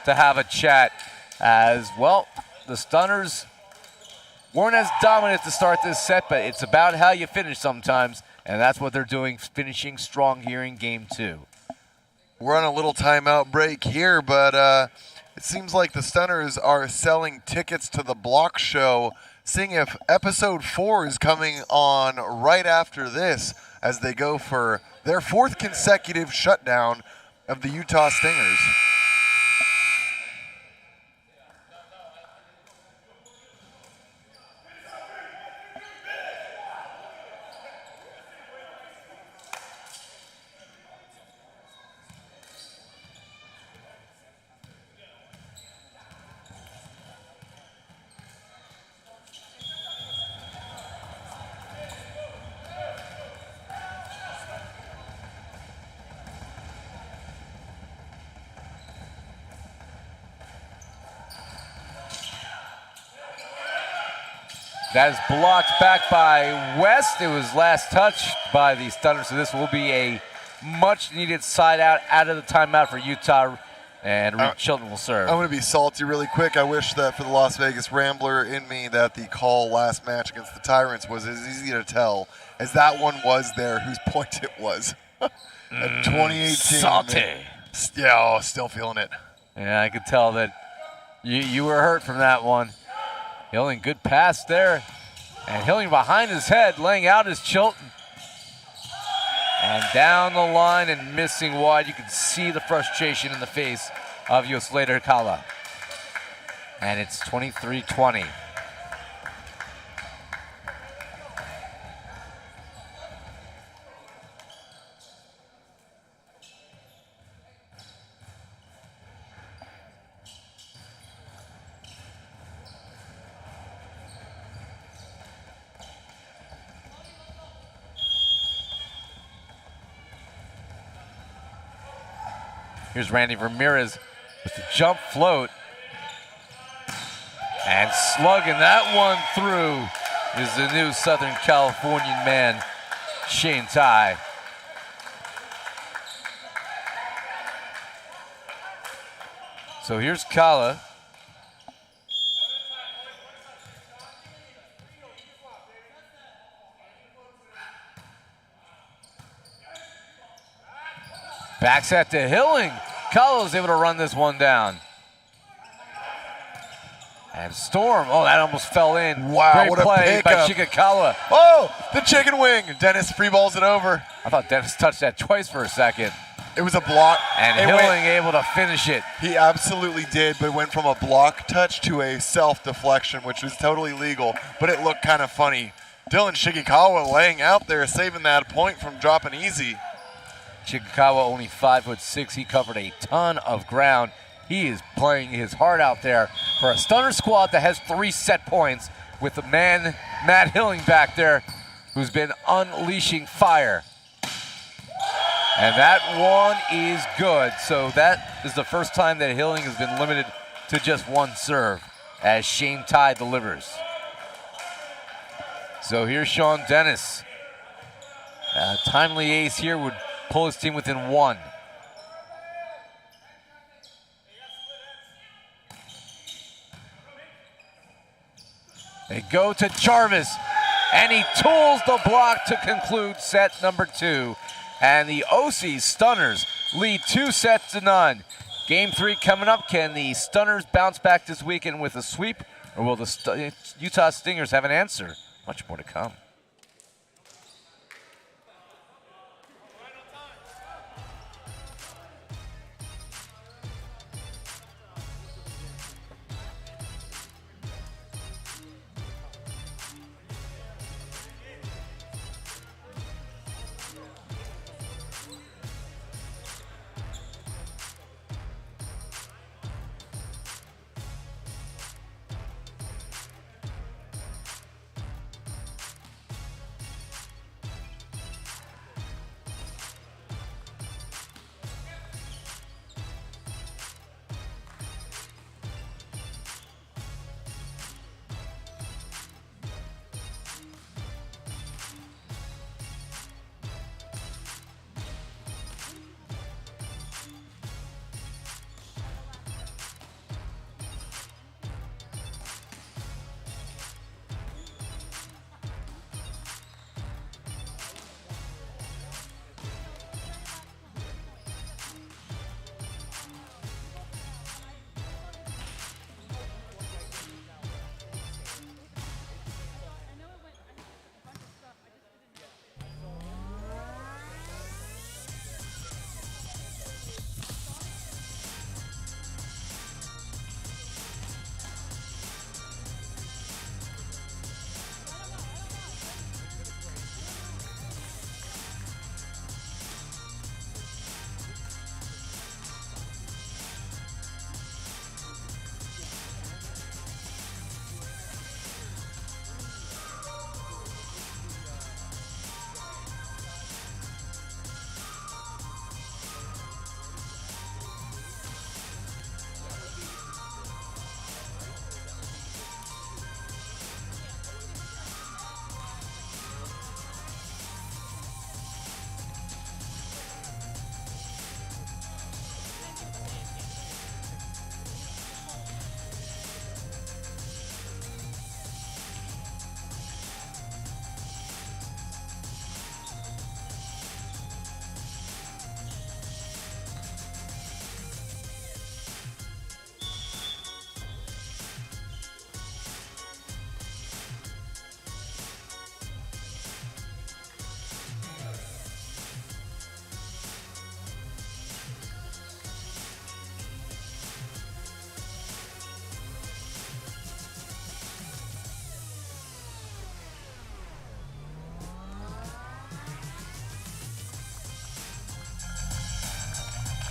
to have a chat as, well, the Stunners weren't as dominant to start this set, but it's about how you finish sometimes, and that's what they're doing, finishing strong here in game 2. We're on a little timeout break here, but it seems like the Stunners are selling tickets to the block show, seeing if episode 4 is coming on right after this as they go for their 4th consecutive shutdown of the Utah Stingers. That is blocked back by West. It was last touched by the Stunners, so this will be a much-needed side out of the timeout for Utah, and Reed Chilton will serve. I'm going to be salty really quick. I wish that for the Las Vegas Rambler in me that the call last match against the Tyrants was as easy to tell as that one was there, whose point it was. At 2018. Salty. Yeah, still feeling it. Yeah, I could tell that you were hurt from that one. Hilling, good pass there. And Hilling behind his head, laying out his Chilton. And down the line and missing wide. You can see the frustration in the face of Yoslater Kala. And it's 23-20. Here's Randy Ramirez with the jump float. And slugging that one through is the new Southern Californian man, Shane Tai. So here's Kala. Back set to Hilling. Shigakawa is able to run this one down. And Storm, oh, that almost fell in. Wow, Great what a play by pickup. Shigakawa. Oh, the chicken wing. Dennis free balls it over. I thought Dennis touched that twice for a second. It was a block. And It Hilling able to finish it. He absolutely did, but it went from a block touch to a self-deflection, which was totally legal, but it looked kind of funny. Dylan Shigakawa laying out there, saving that point from dropping easy. Shigakawa only 5'6". He covered a ton of ground. He is playing his heart out there for a Stunner squad that has 3 set points with the man, Matt Hilling, back there, who's been unleashing fire. And that one is good. So that is the first time that Hilling has been limited to just 1 serve as Shane Ty delivers. So here's Sean Dennis. A timely ace here would pull his team within 1. They go to Jarvis, and he tools the block to conclude set number 2. And the OC Stunners lead 2 sets to none. Game 3 coming up. Can the Stunners bounce back this weekend with a sweep, or will the Utah Stingers have an answer? Much more to come.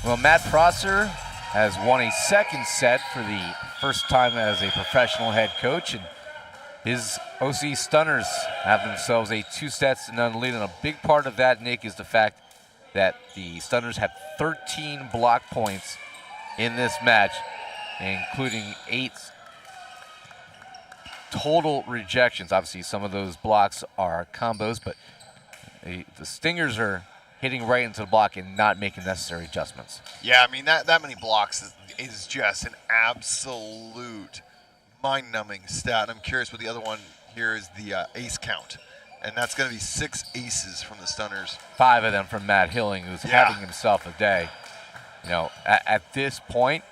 Well, Matt Prosser has won a 2nd set for the first time as a professional head coach, and his OC Stunners have themselves a 2 sets to none lead, and a big part of that, Nick, is the fact that the Stunners have 13 block points in this match, including 8 total rejections. Obviously, some of those blocks are combos, but the Stingers are hitting right into the block and not making necessary adjustments. Yeah, I mean, that many blocks is just an absolute mind-numbing stat. I'm curious what the other one here is, the ace count. And that's going to be 6 aces from the Stunners. 5 of them from Matt Hilling, who's having himself a day. You know, at this point,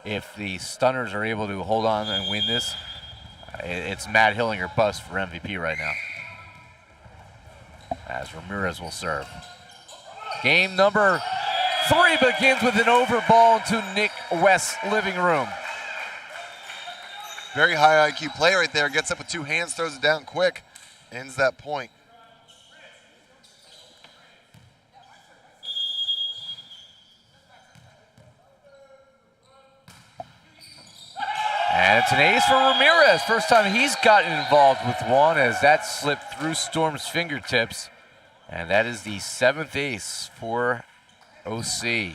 if the Stunners are able to hold on and win this, it's Matt Hilling or bust for MVP right now. As Ramirez will serve. Game number 3 begins with an over ball into Nick West's living room. Very high IQ play right there. Gets up with 2 hands, throws it down quick, ends that point. And it's an ace for Ramirez. First time he's gotten involved with one as that slipped through Storm's fingertips. And that is the 7th ace for OC.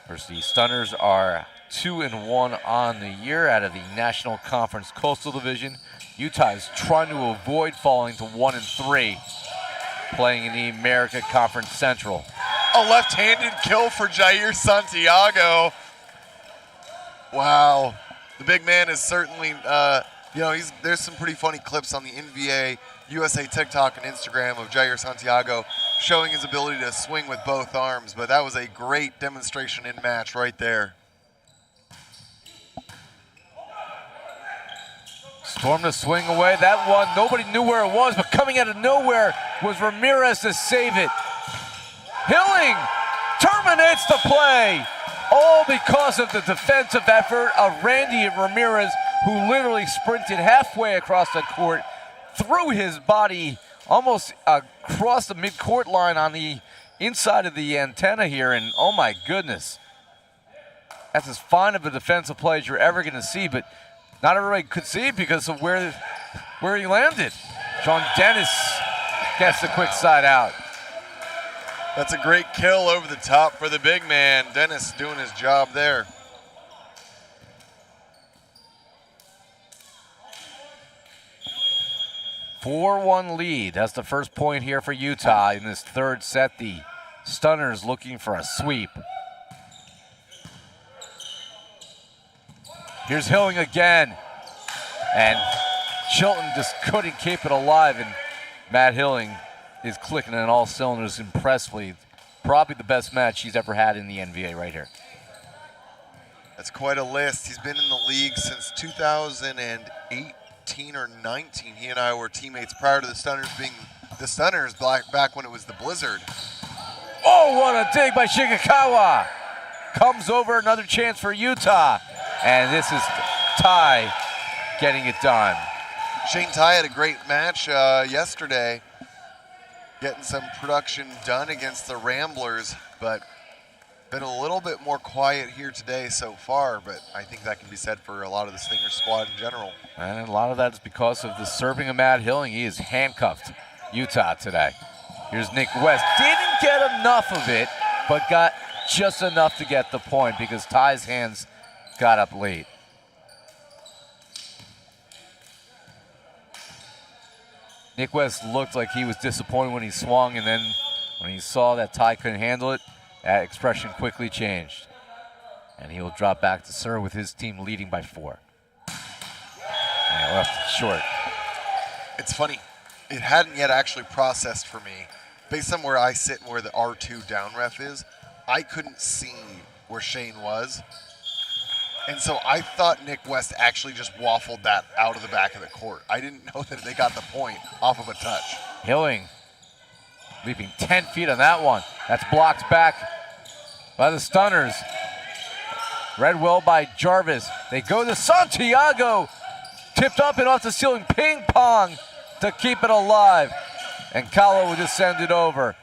Of course, the Stunners are 2-1 on the year out of the National Conference Coastal Division. Utah is trying to avoid falling to 1-3, playing in the America Conference Central. A left-handed kill for Jair Santiago. Wow, the big man is certainly, there's some pretty funny clips on the NVA, USA TikTok and Instagram of Jair Santiago showing his ability to swing with both arms, but that was a great demonstration in match right there. Storm to swing away. That one, nobody knew where it was, but coming out of nowhere was Ramirez to save it. Hilling terminates the play. All because of the defensive effort of Randy Ramirez, who literally sprinted halfway across the court, threw his body almost across the midcourt line on the inside of the antenna here, and oh my goodness. That's as fine of a defensive play as you're ever going to see, but not everybody could see it because of where he landed. John Dennis gets the quick side out. That's a great kill over the top for the big man. Dennis doing his job there. Four-1 lead. That's the first point here for Utah in this third set. The Stunners looking for a sweep. Here's Hilling again. And Chilton just couldn't keep it alive. And Matt Hilling is clicking on all cylinders impressively. Probably the best match he's ever had in the NVA right here. That's quite a list. He's been in the league since 2018 or 19. He and I were teammates prior to the Stunners being the Stunners back when it was the Blizzard. Oh, what a dig by Shigakawa. Comes over, another chance for Utah. And this is Ty getting it done. Shane Ty had a great match yesterday, getting some production done against the Ramblers, but been a little bit more quiet here today so far, but I think that can be said for a lot of the Stinger squad in general. And a lot of that is because of the serving of Matt Hilling. He is handcuffed Utah today. Here's Nick West. Didn't get enough of it, but got just enough to get the point because Ty's hands got up late. Nick West looked like he was disappointed when he swung, and then when he saw that Ty couldn't handle it, that expression quickly changed. And he will drop back to serve with his team leading by 4. And he left it short. It's funny. It hadn't yet actually processed for me. Based on where I sit and where the R2 down ref is, I couldn't see where Shane was. And so I thought Nick West actually just waffled that out of the back of the court. I didn't know that they got the point off of a touch. Hilling leaping 10 feet on that one. That's blocked back by the Stunners. Read well by Jarvis. They go to Santiago. Tipped up and off the ceiling. Ping pong to keep it alive. And Kahlo will just send it over.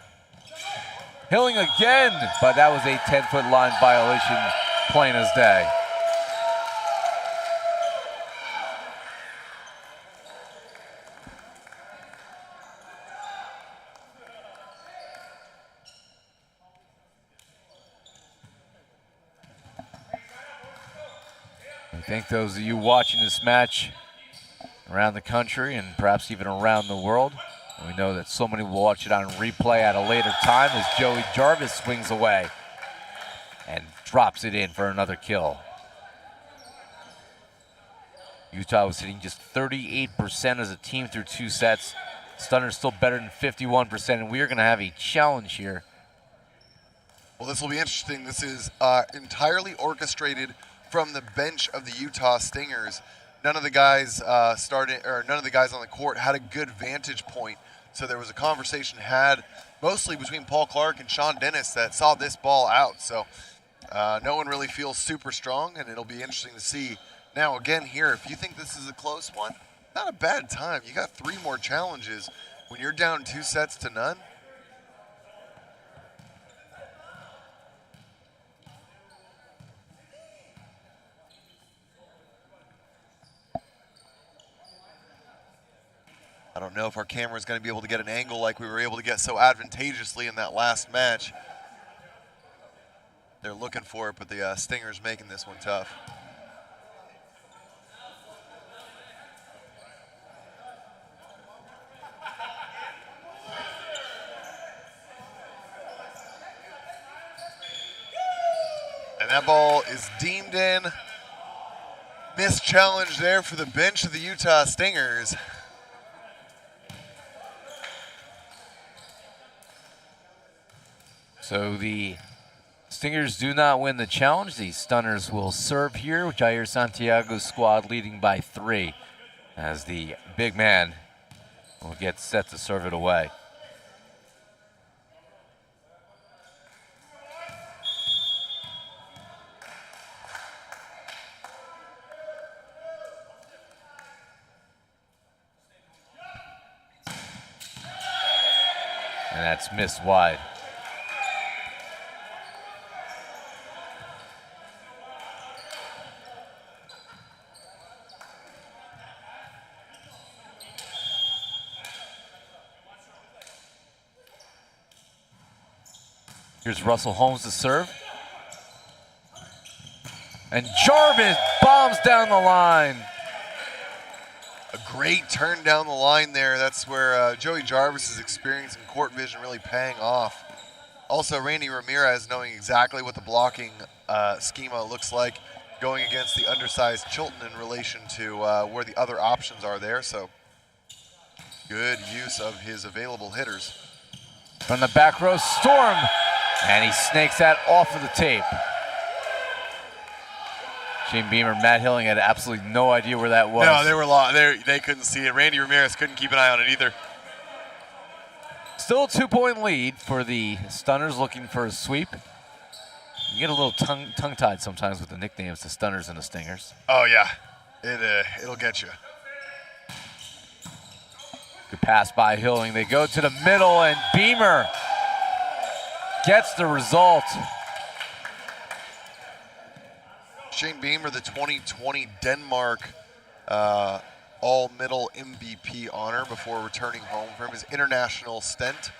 Hilling again, but that was a 10-foot line violation, plain as day. I think those of you watching this match around the country and perhaps even around the world, we know that so many will watch it on replay at a later time as Joey Jarvis swings away and drops it in for another kill. Utah was hitting just 38% as a team through 2 sets. Stunner's still better than 51%, and we are going to have a challenge here Well, this will be interesting. This is entirely orchestrated from the bench of the Utah Stingers. None of the guys none of the guys on the court had a good vantage point. So there was a conversation had mostly between Paul Clark and Sean Dennis that saw this ball out. So no one really feels super strong, and it'll be interesting to see. Now, again, here, if you think this is a close one, not a bad time. You got 3 more challenges when you're down 2 sets to none. I don't know if our camera is going to be able to get an angle like we were able to get so advantageously in that last match. They're looking for it, but the Stingers making this one tough. And that ball is deemed in. Missed challenge there for the bench of the Utah Stingers. So the Stingers do not win the challenge. The Stunners will serve here, with Jair Santiago's squad leading by 3, as the big man will get set to serve it away. And that's missed wide. Here's Russell Holmes to serve. And Jarvis bombs down the line. A great turn down the line there. That's where Joey Jarvis's experience in court vision really paying off. Also, Randy Ramirez knowing exactly what the blocking schema looks like, going against the undersized Chilton in relation to where the other options are there. So good use of his available hitters. From the back row, Storm. And he snakes that off of the tape. Shane Beamer, Matt Hilling had absolutely no idea where that was. No, they were they couldn't see it. Randy Ramirez couldn't keep an eye on it either. Still a 2-point lead for the Stunners, looking for a sweep. You get a little tongue-tied sometimes with the nicknames, the Stunners and the Stingers. Oh yeah, it'll get you. Good pass by Hilling. They go to the middle, and Beamer gets the result. Shane Beamer, the 2020 Denmark all-middle MVP honor before returning home from his international stint.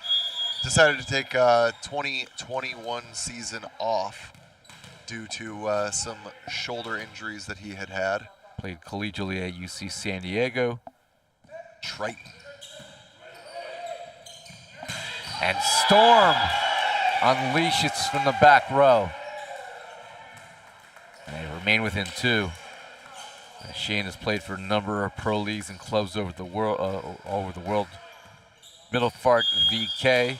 Decided to take 2021 season off due to some shoulder injuries that he had. Played collegially at UC San Diego. Triton. And Storm unleashes from the back row. And they remain within 2. Shane has played for a number of pro leagues and clubs over the world. Middlefart VK,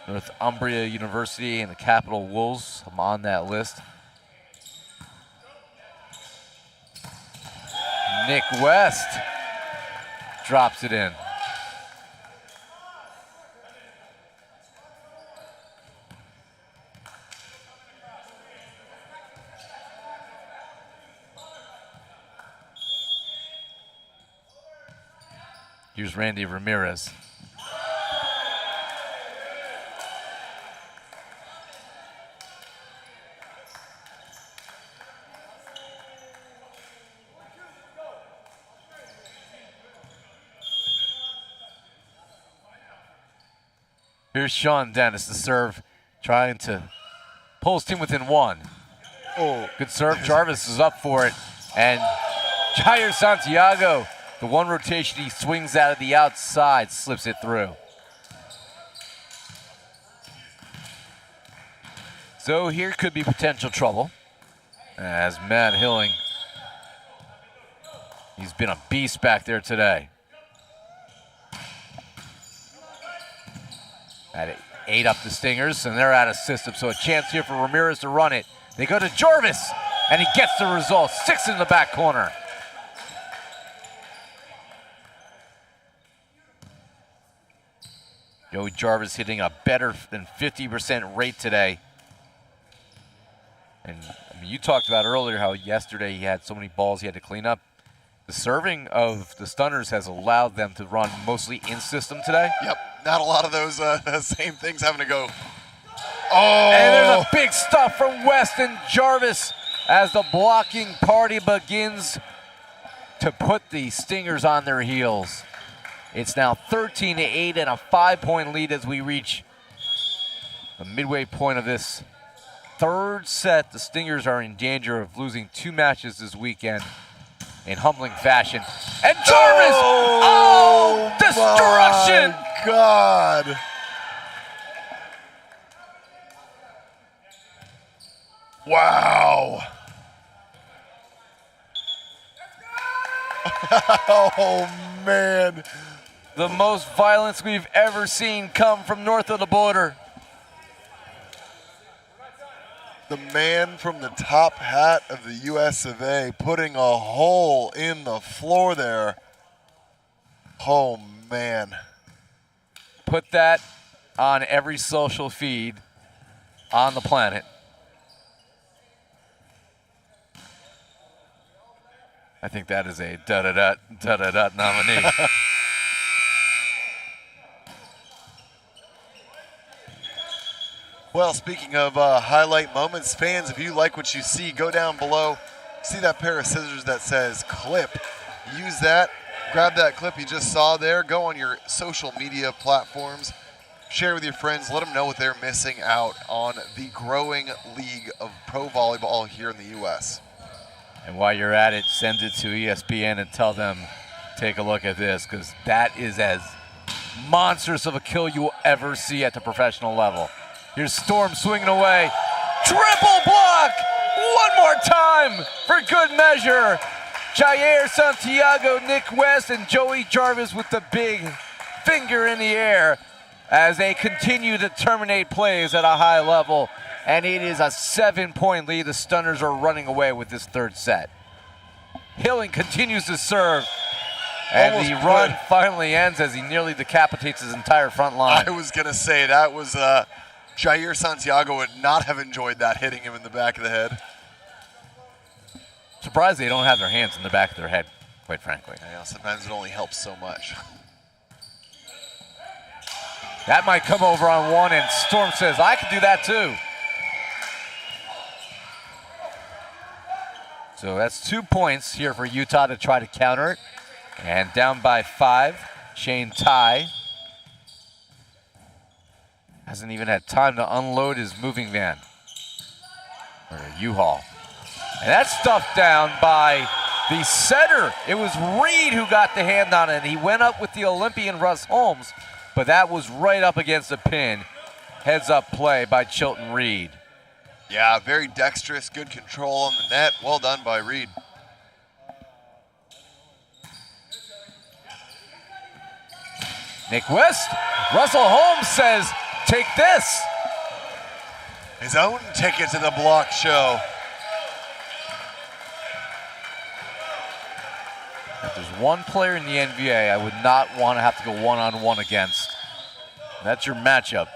Northumbria University, and the Capital Wolves. I'm on that list. Nick West drops it in. Here's Randy Ramirez. Here's Sean Dennis to serve, trying to pull his team within 1. Oh, good serve. Jarvis is up for it. And Jair Santiago, the one rotation he swings out of the outside, slips it through. So here could be potential trouble, as Matt Hilling, he's been a beast back there today. ate up the Stingers, and they're out of system. So a chance here for Ramirez to run it. They go to Jarvis, and he gets the result. 6 in the back corner. Joey Jarvis hitting a better than 50% rate today. And I mean, you talked about earlier how yesterday he had so many balls he had to clean up. The serving of the Stunners has allowed them to run mostly in system today. Yep, not a lot of those same things having to go. Oh! And there's a big stuff from Weston Jarvis as the blocking party begins to put the Stingers on their heels. It's now 13-8 and a 5-point lead as we reach the midway point of this third set. The Stingers are in danger of losing 2 matches this weekend in humbling fashion. And Jarvis! Oh, destruction! My God! Wow! Oh, man. The most violence we've ever seen come from north of the border. The man from the top hat of the US of A putting a hole in the floor there. Oh, man. Put that on every social feed on the planet. I think that is a da-da-da nominee. Well, speaking of highlight moments, fans, if you like what you see, go down below. See that pair of scissors that says clip. Use that. Grab that clip you just saw there. Go on your social media platforms. Share with your friends. Let them know what they're missing out on the growing league of pro volleyball here in the U.S. And while you're at it, send it to ESPN and tell them, take a look at this, because that is as monstrous of a kill you will ever see at the professional level. Here's Storm swinging away. Triple block! One more time for good measure. Jair Santiago, Nick West, and Joey Jarvis with the big finger in the air as they continue to terminate plays at a high level. And it is a 7-point lead. The Stunners are running away with this third set. Hilling continues to serve. And Almost the run good. finally ends as he nearly decapitates his entire front line. I was going to say that was Jair Santiago would not have enjoyed that hitting him in the back of the head. Surprised they don't have their hands in the back of their head, quite frankly. Yeah, sometimes it only helps so much. That might come over on one, and Storm says, I can do that too. So that's 2 points here for Utah to try to counter it. And down by 5, Shane Tai hasn't even had time to unload his moving van, or a U-Haul. And that's stuffed down by the setter. It was Reed who got the hand on it. He went up with the Olympian Russ Holmes, but that was right up against the pin. Heads up play by Chilton Reed. Yeah, very dexterous, good control on the net. Well done by Reed. Nick West. Russell Holmes says, take this. His own ticket to the block show. If there's one player in the NVA I would not want to have to go one-on-one against, that's your matchup.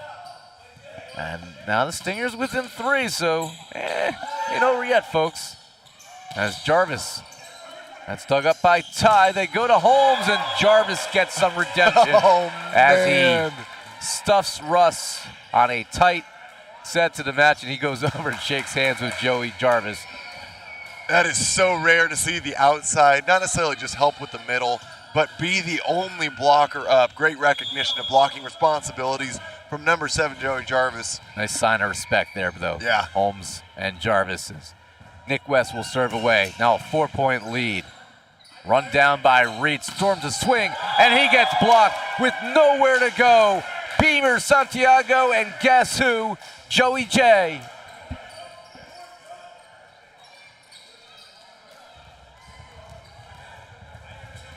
And now the Stingers within 3, so ain't over yet, folks. As Jarvis, that's dug up by Ty. They go to Holmes, and Jarvis gets some redemption as he stuffs Russ on a tight set to the match, and he goes over and shakes hands with Joey Jarvis. That is so rare to see the outside, not necessarily just help with the middle, but be the only blocker up. Great recognition of blocking responsibilities from number 7, Joey Jarvis. Nice sign of respect there, though. Yeah. Holmes and Jarvis. Nick West will serve away. Now a 4-point lead. Run down by Reed. Storms a swing, and he gets blocked with nowhere to go. Beamer, Santiago, and guess who? Joey J.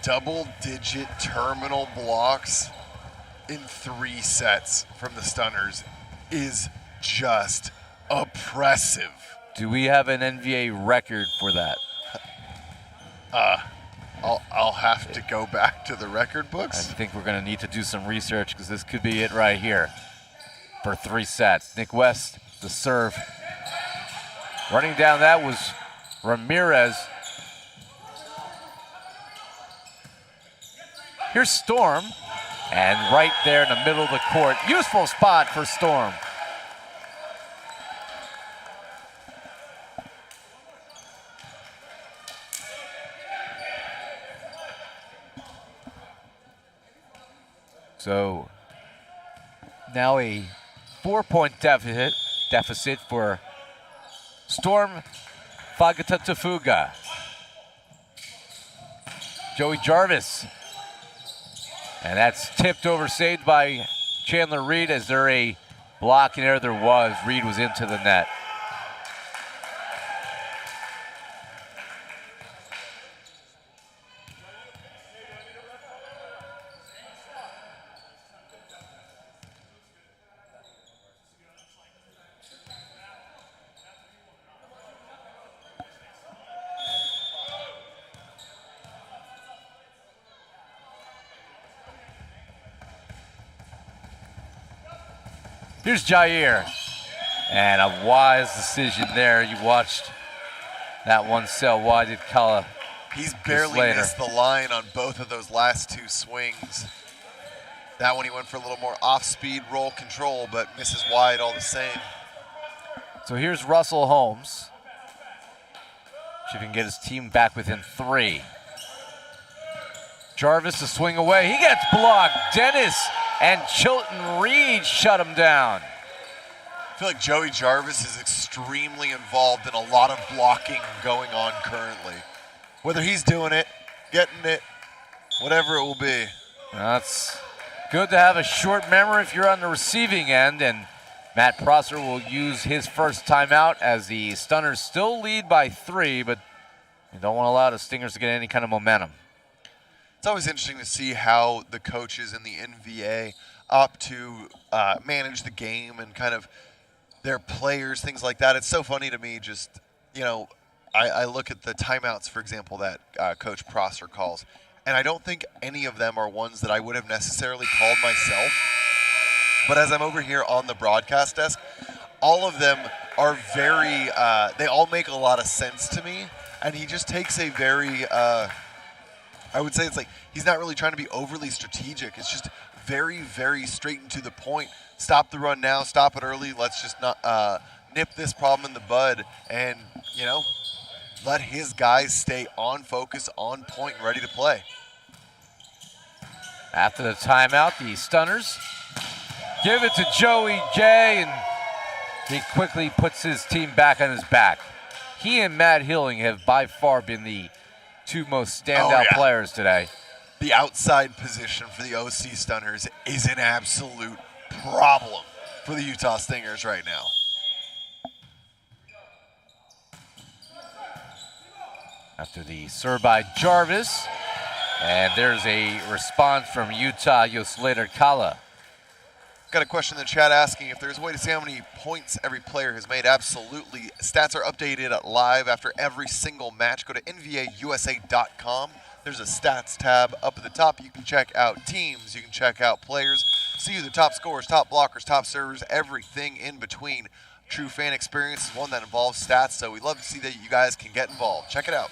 Double-digit terminal blocks in 3 sets from the Stunners is just oppressive. Do we have an NVA record for that? I'll have to go back to the record I books. think we're going to need to do some research because this could be it right here for 3 sets. Nick West, the serve. Running down that was Ramirez. Here's Storm, and right there in the middle of the court, useful spot for Storm. So now a 4-point deficit for Storm Fagatafuga. Joey Jarvis. And that's tipped over, saved by Chandler Reed. As there a block and error? There was. Reed was into the net. Here's Jair, and a wise decision there. You watched that one sail wide. Did Kala? He's barely missed the line on both of those last 2 swings. That one he went for a little more off-speed roll control, but misses wide all the same. So here's Russell Holmes. See if he can get his team back within 3. Jarvis to swing away. He gets blocked. Dennis and Chilton Reed shut him down. I feel like Joey Jarvis is extremely involved in a lot of blocking going on currently. Whether he's doing it, getting it, whatever it will be. That's good to have a short memory if you're on the receiving end, and Matt Prosser will use his first timeout as the Stunners still lead by 3, but you don't want to allow the Stingers to get any kind of momentum. It's always interesting to see how the coaches in the NVA opt to manage the game and kind of their players, things like that. It's so funny to me just, you know, I look at the timeouts, for example, that Coach Prosser calls, and I don't think any of them are ones that I would have necessarily called myself. But as I'm over here on the broadcast desk, all of them are very, they all make a lot of sense to me, and he just takes a very, I would say it's like he's not really trying to be overly strategic. It's just very, very straight and to the point. Stop the run now, stop it early. Let's just not nip this problem in the bud and, you know, let his guys stay on focus, on point, and ready to play. After the timeout, the Stunners give it to Joey J, and he quickly puts his team back on his back. He and Matt Hilling have by far been the 2 most standout players today. The outside position for the OC Stunners is an absolute problem for the Utah Stingers right now. After the serve by Jarvis, and there's a response from Utah, Yoslater Kala. Got a question in the chat asking if there's a way to see how many points every player has made. Absolutely. Stats are updated live after every single match. Go to NVAUSA.com. There's a stats tab up at the top. You can check out teams. You can check out players. See who the top scorers, top blockers, top servers, everything in between. True fan experience is one that involves stats, so we'd love to see that you guys can get involved. Check it out.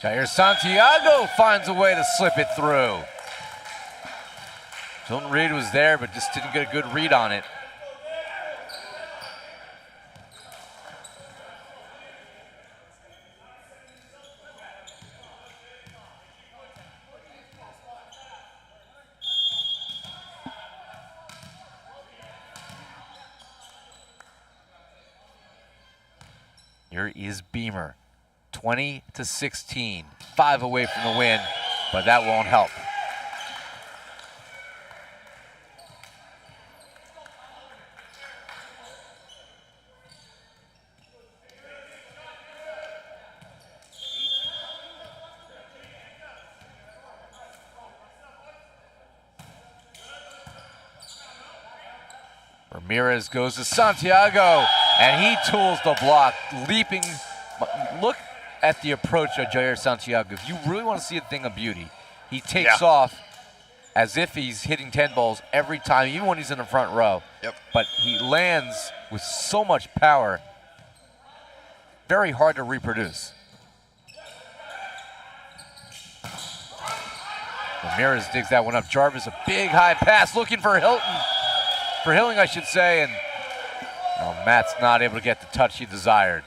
Jair Santiago finds a way to slip it through. Chilton Reed was there, but just didn't get a good read on it. Here is Beamer, 20-16, 5 away from the win, but that won't help. Ramirez goes to Santiago, and he tools the block, leaping. Look at the approach of Jair Santiago. If you really want to see a thing of beauty, he takes off as if he's hitting 10 balls every time, even when he's in the front row. Yep. But he lands with so much power, very hard to reproduce. Ramirez digs that one up. Jarvis, a big high pass, looking for Hilton. For Hilling, I should say, and Matt's not able to get the touch he desired.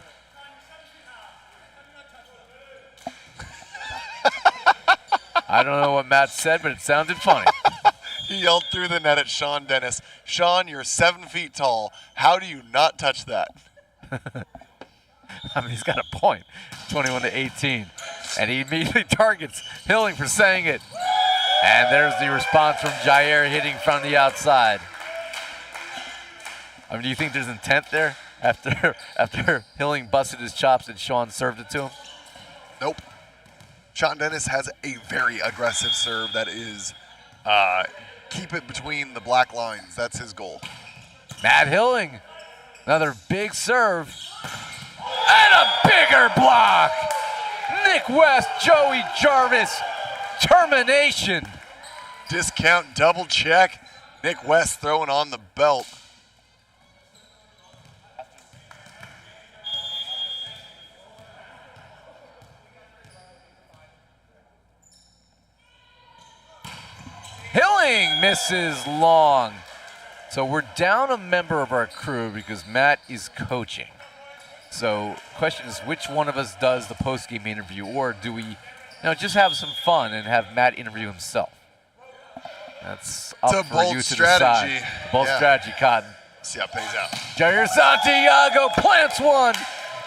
I don't know what Matt said, but it sounded funny. He yelled through the net at Sean Dennis. Sean, you're 7 feet tall. How do you not touch that? I mean, he's got a point, 21-18. And he immediately targets Hilling for saying it. And there's the response from Jair hitting from the outside. I mean, do you think there's intent there after Hilling busted his chops and Sean served it to him? Nope. Sean Dennis has a very aggressive serve that is keep it between the black lines. That's his goal. Matt Hilling, another big serve. And a bigger block. Nick West, Joey Jarvis, termination. Discount double check. Nick West throwing on the belt. Hilling misses long. So we're down a member of our crew because Matt is coaching. So question is, which one of us does the post-game interview, or do we just have some fun and have Matt interview himself? That's up for you to strategy. decide. Bold strategy, Cotton. See how it pays out. Jair Santiago plants one,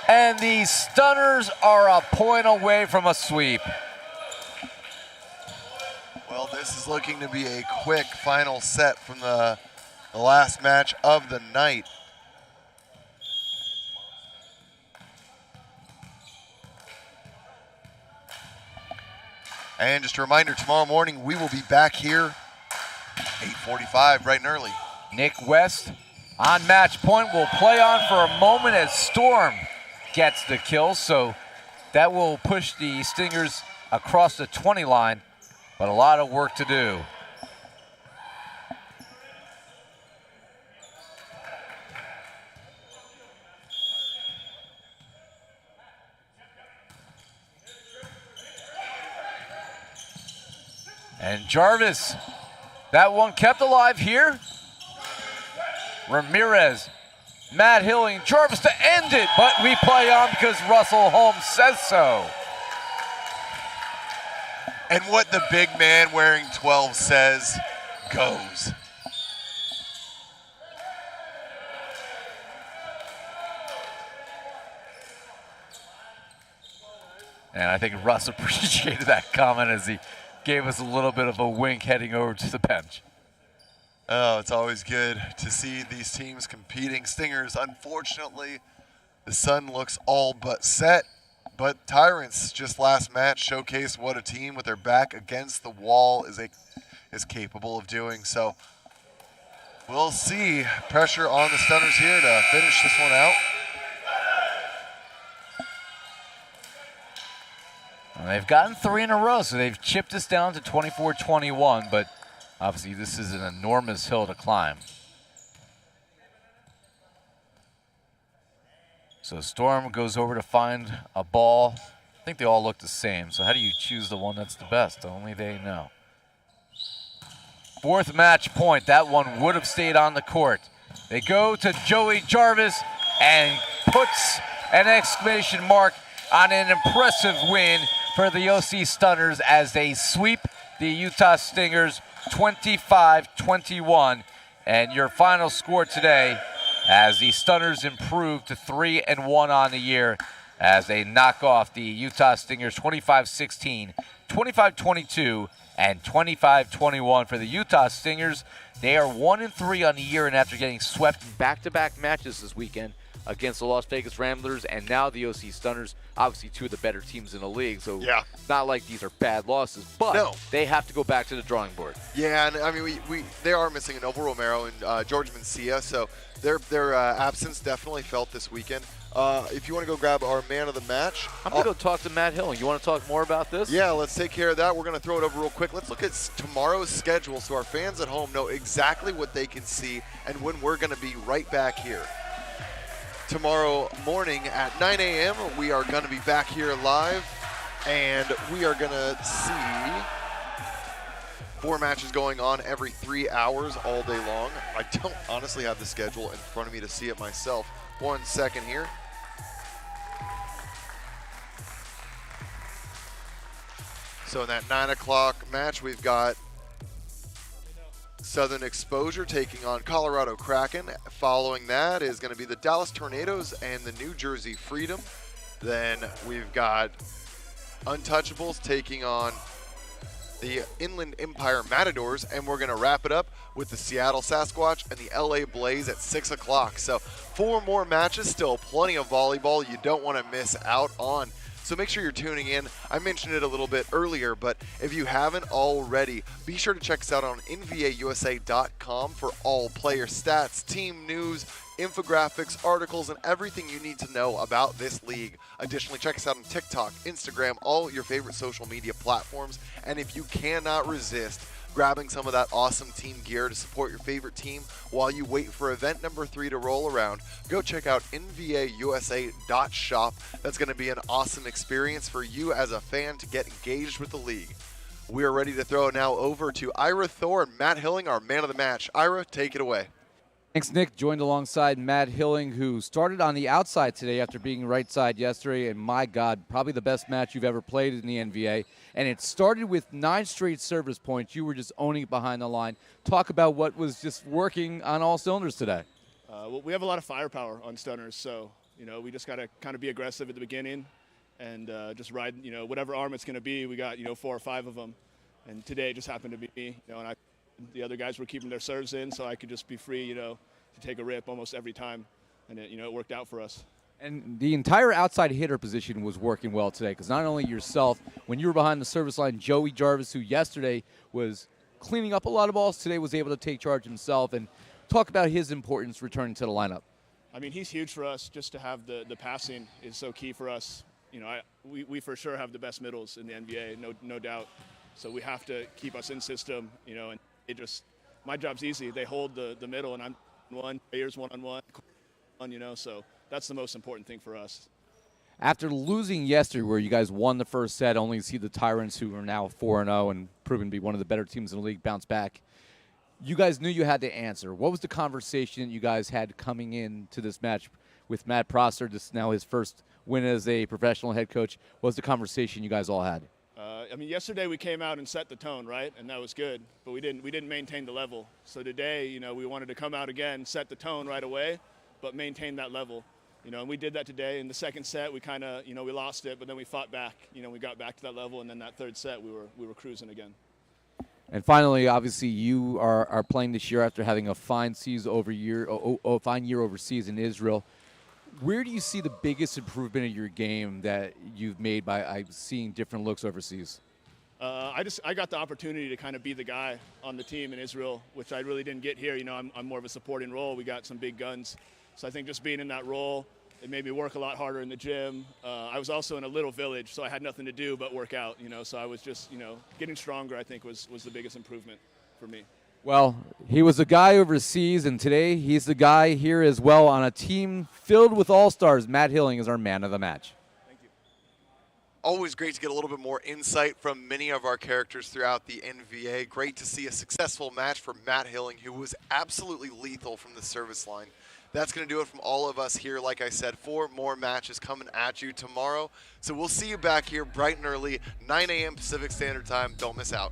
and the Stunners are a point away from a sweep. Well, this is looking to be a quick final set from the last match of the night. And just a reminder, tomorrow morning we will be back here, 8:45, bright and early. Nick West on match point will play on for a moment as Storm gets the kill. So that will push the Stingers across the 20 line, but a lot of work to do. And Jarvis, that one kept alive here. Ramirez, Matt Hilling, Jarvis to end it, but we play on because Russell Holmes says so. And what the big man wearing 12 says goes. And I think Russ appreciated that comment as he gave us a little bit of a wink heading over to the bench. Oh, it's always good to see these teams competing. Stingers, unfortunately, the sun looks all but set. But Tyrants, just last match, showcased what a team with their back against the wall is capable of doing. So we'll see pressure on the Stunners here to finish this one out. Well, they've gotten 3 in a row, so they've chipped us down to 24-21, but obviously this is an enormous hill to climb. So Storm goes over to find a ball. I think they all look the same, so how do you choose the one that's the best? Only they know. 4th match point. That one would have stayed on the court. They go to Joey Jarvis and puts an exclamation mark on an impressive win for the OC Stunners as they sweep the Utah Stingers 25-21. And your final score today, as the Stunners improve to 3-1 on the year as they knock off the Utah Stingers 25-16, 25-22, and 25-21 for the Utah Stingers. They are 1-3 on the year, and after getting swept in back-to-back matches this weekend, against the Las Vegas Ramblers and now the OC Stunners, obviously two of the better teams in the league. So Yeah. it's not like these are bad losses, but No. they have to go back to the drawing board. Yeah, and I mean, they are missing Noble Romero and George Mencia, so their absence definitely felt this weekend. If you want to go grab our man of the match, I'm going to go talk to Matt Hill. You want to talk more about this? yeah, let's take care of that. We're going to throw it over real quick. Let's look at tomorrow's schedule so our fans at home know exactly what they can see and when we're going to be right back here. Tomorrow morning at 9 a.m., we are going to be back here live, and we are going to see 4 matches going on every 3 hours all day long. I don't honestly have the schedule in front of me to see it myself. 1 second here. So in that 9 o'clock match, we've got Southern Exposure taking on Colorado Kraken. Following that is going to be the Dallas Tornadoes and the New Jersey Freedom. Then we've got Untouchables taking on the Inland Empire Matadors, and we're going to wrap it up with the Seattle Sasquatch and the LA Blaze at 6 o'clock. So 4 more matches, still plenty of volleyball you don't want to miss out on. So make sure you're tuning in. I mentioned it a little bit earlier, but if you haven't already, be sure to check us out on NVAUSA.com for all player stats, team news, infographics, articles, and everything you need to know about this league. Additionally, check us out on TikTok, Instagram, all your favorite social media platforms. And if you cannot resist grabbing some of that awesome team gear to support your favorite team while you wait for event number 3 to roll around, go check out NVAUSA.shop. That's going to be an awesome experience for you as a fan to get engaged with the league. We are ready to throw now over to Ira Thor and Matt Hilling, our man of the match. Ira, take it away. Thanks, Nick. Joined alongside Matt Hilling, who started on the outside today after being right side yesterday. And my God, probably the best match you've ever played in the NVA. And it started with 9 straight service points. You were just owning it behind the line. Talk about what was just working on all cylinders today. Well, we have a lot of firepower on stunners, so we just got to kind of be aggressive at the beginning and just ride. Whatever arm it's going to be, we got 4 or 5 of them. And today it just happened to be me. And the other guys were keeping their serves in, so I could just be free, to take a rip almost every time, and it worked out for us. And the entire outside hitter position was working well today, because not only yourself, when you were behind the service line, Joey Jarvis, who yesterday was cleaning up a lot of balls, today was able to take charge himself. And talk about his importance returning to the lineup. I mean, he's huge for us. Just to have the passing is so key for us. We for sure have the best middles in the NBA, no doubt. So we have to keep us in system, and my job's easy. They hold the middle, and I'm players one-on-one, so that's the most important thing for us. After losing yesterday, where you guys won the first set, only to see the Tyrants, who are now 4-0 and proven to be one of the better teams in the league, bounce back, you guys knew you had to answer. What was the conversation you guys had coming into this match with Matt Prosser? This is now his first win as a professional head coach. What was the conversation you guys all had? Yesterday we came out and set the tone, right, and that was good. But we didn't maintain the level. So today, we wanted to come out again, set the tone right away, but maintain that level. And we did that today. In the second set, we kind of, we lost it, but then we fought back. We got back to that level, and then that third set, we were cruising again. And finally, obviously, you are playing this year after having a fine year overseas in Israel. Where do you see the biggest improvement in your game that you've made by seeing different looks overseas? I got the opportunity to kind of be the guy on the team in Israel, which I really didn't get here. I'm more of a supporting role. We got some big guns. So I think just being in that role, it made me work a lot harder in the gym. I was also in a little village, so I had nothing to do but work out, So I was just, getting stronger, I think, was the biggest improvement for me. Well, he was a guy overseas, and today he's the guy here as well on a team filled with all-stars. Matt Hilling is our man of the match. Thank you. Always great to get a little bit more insight from many of our characters throughout the NVA. Great to see a successful match for Matt Hilling, who was absolutely lethal from the service line. That's going to do it from all of us here. Like I said, 4 more matches coming at you tomorrow. So we'll see you back here bright and early, 9 a.m. Pacific Standard Time. Don't miss out.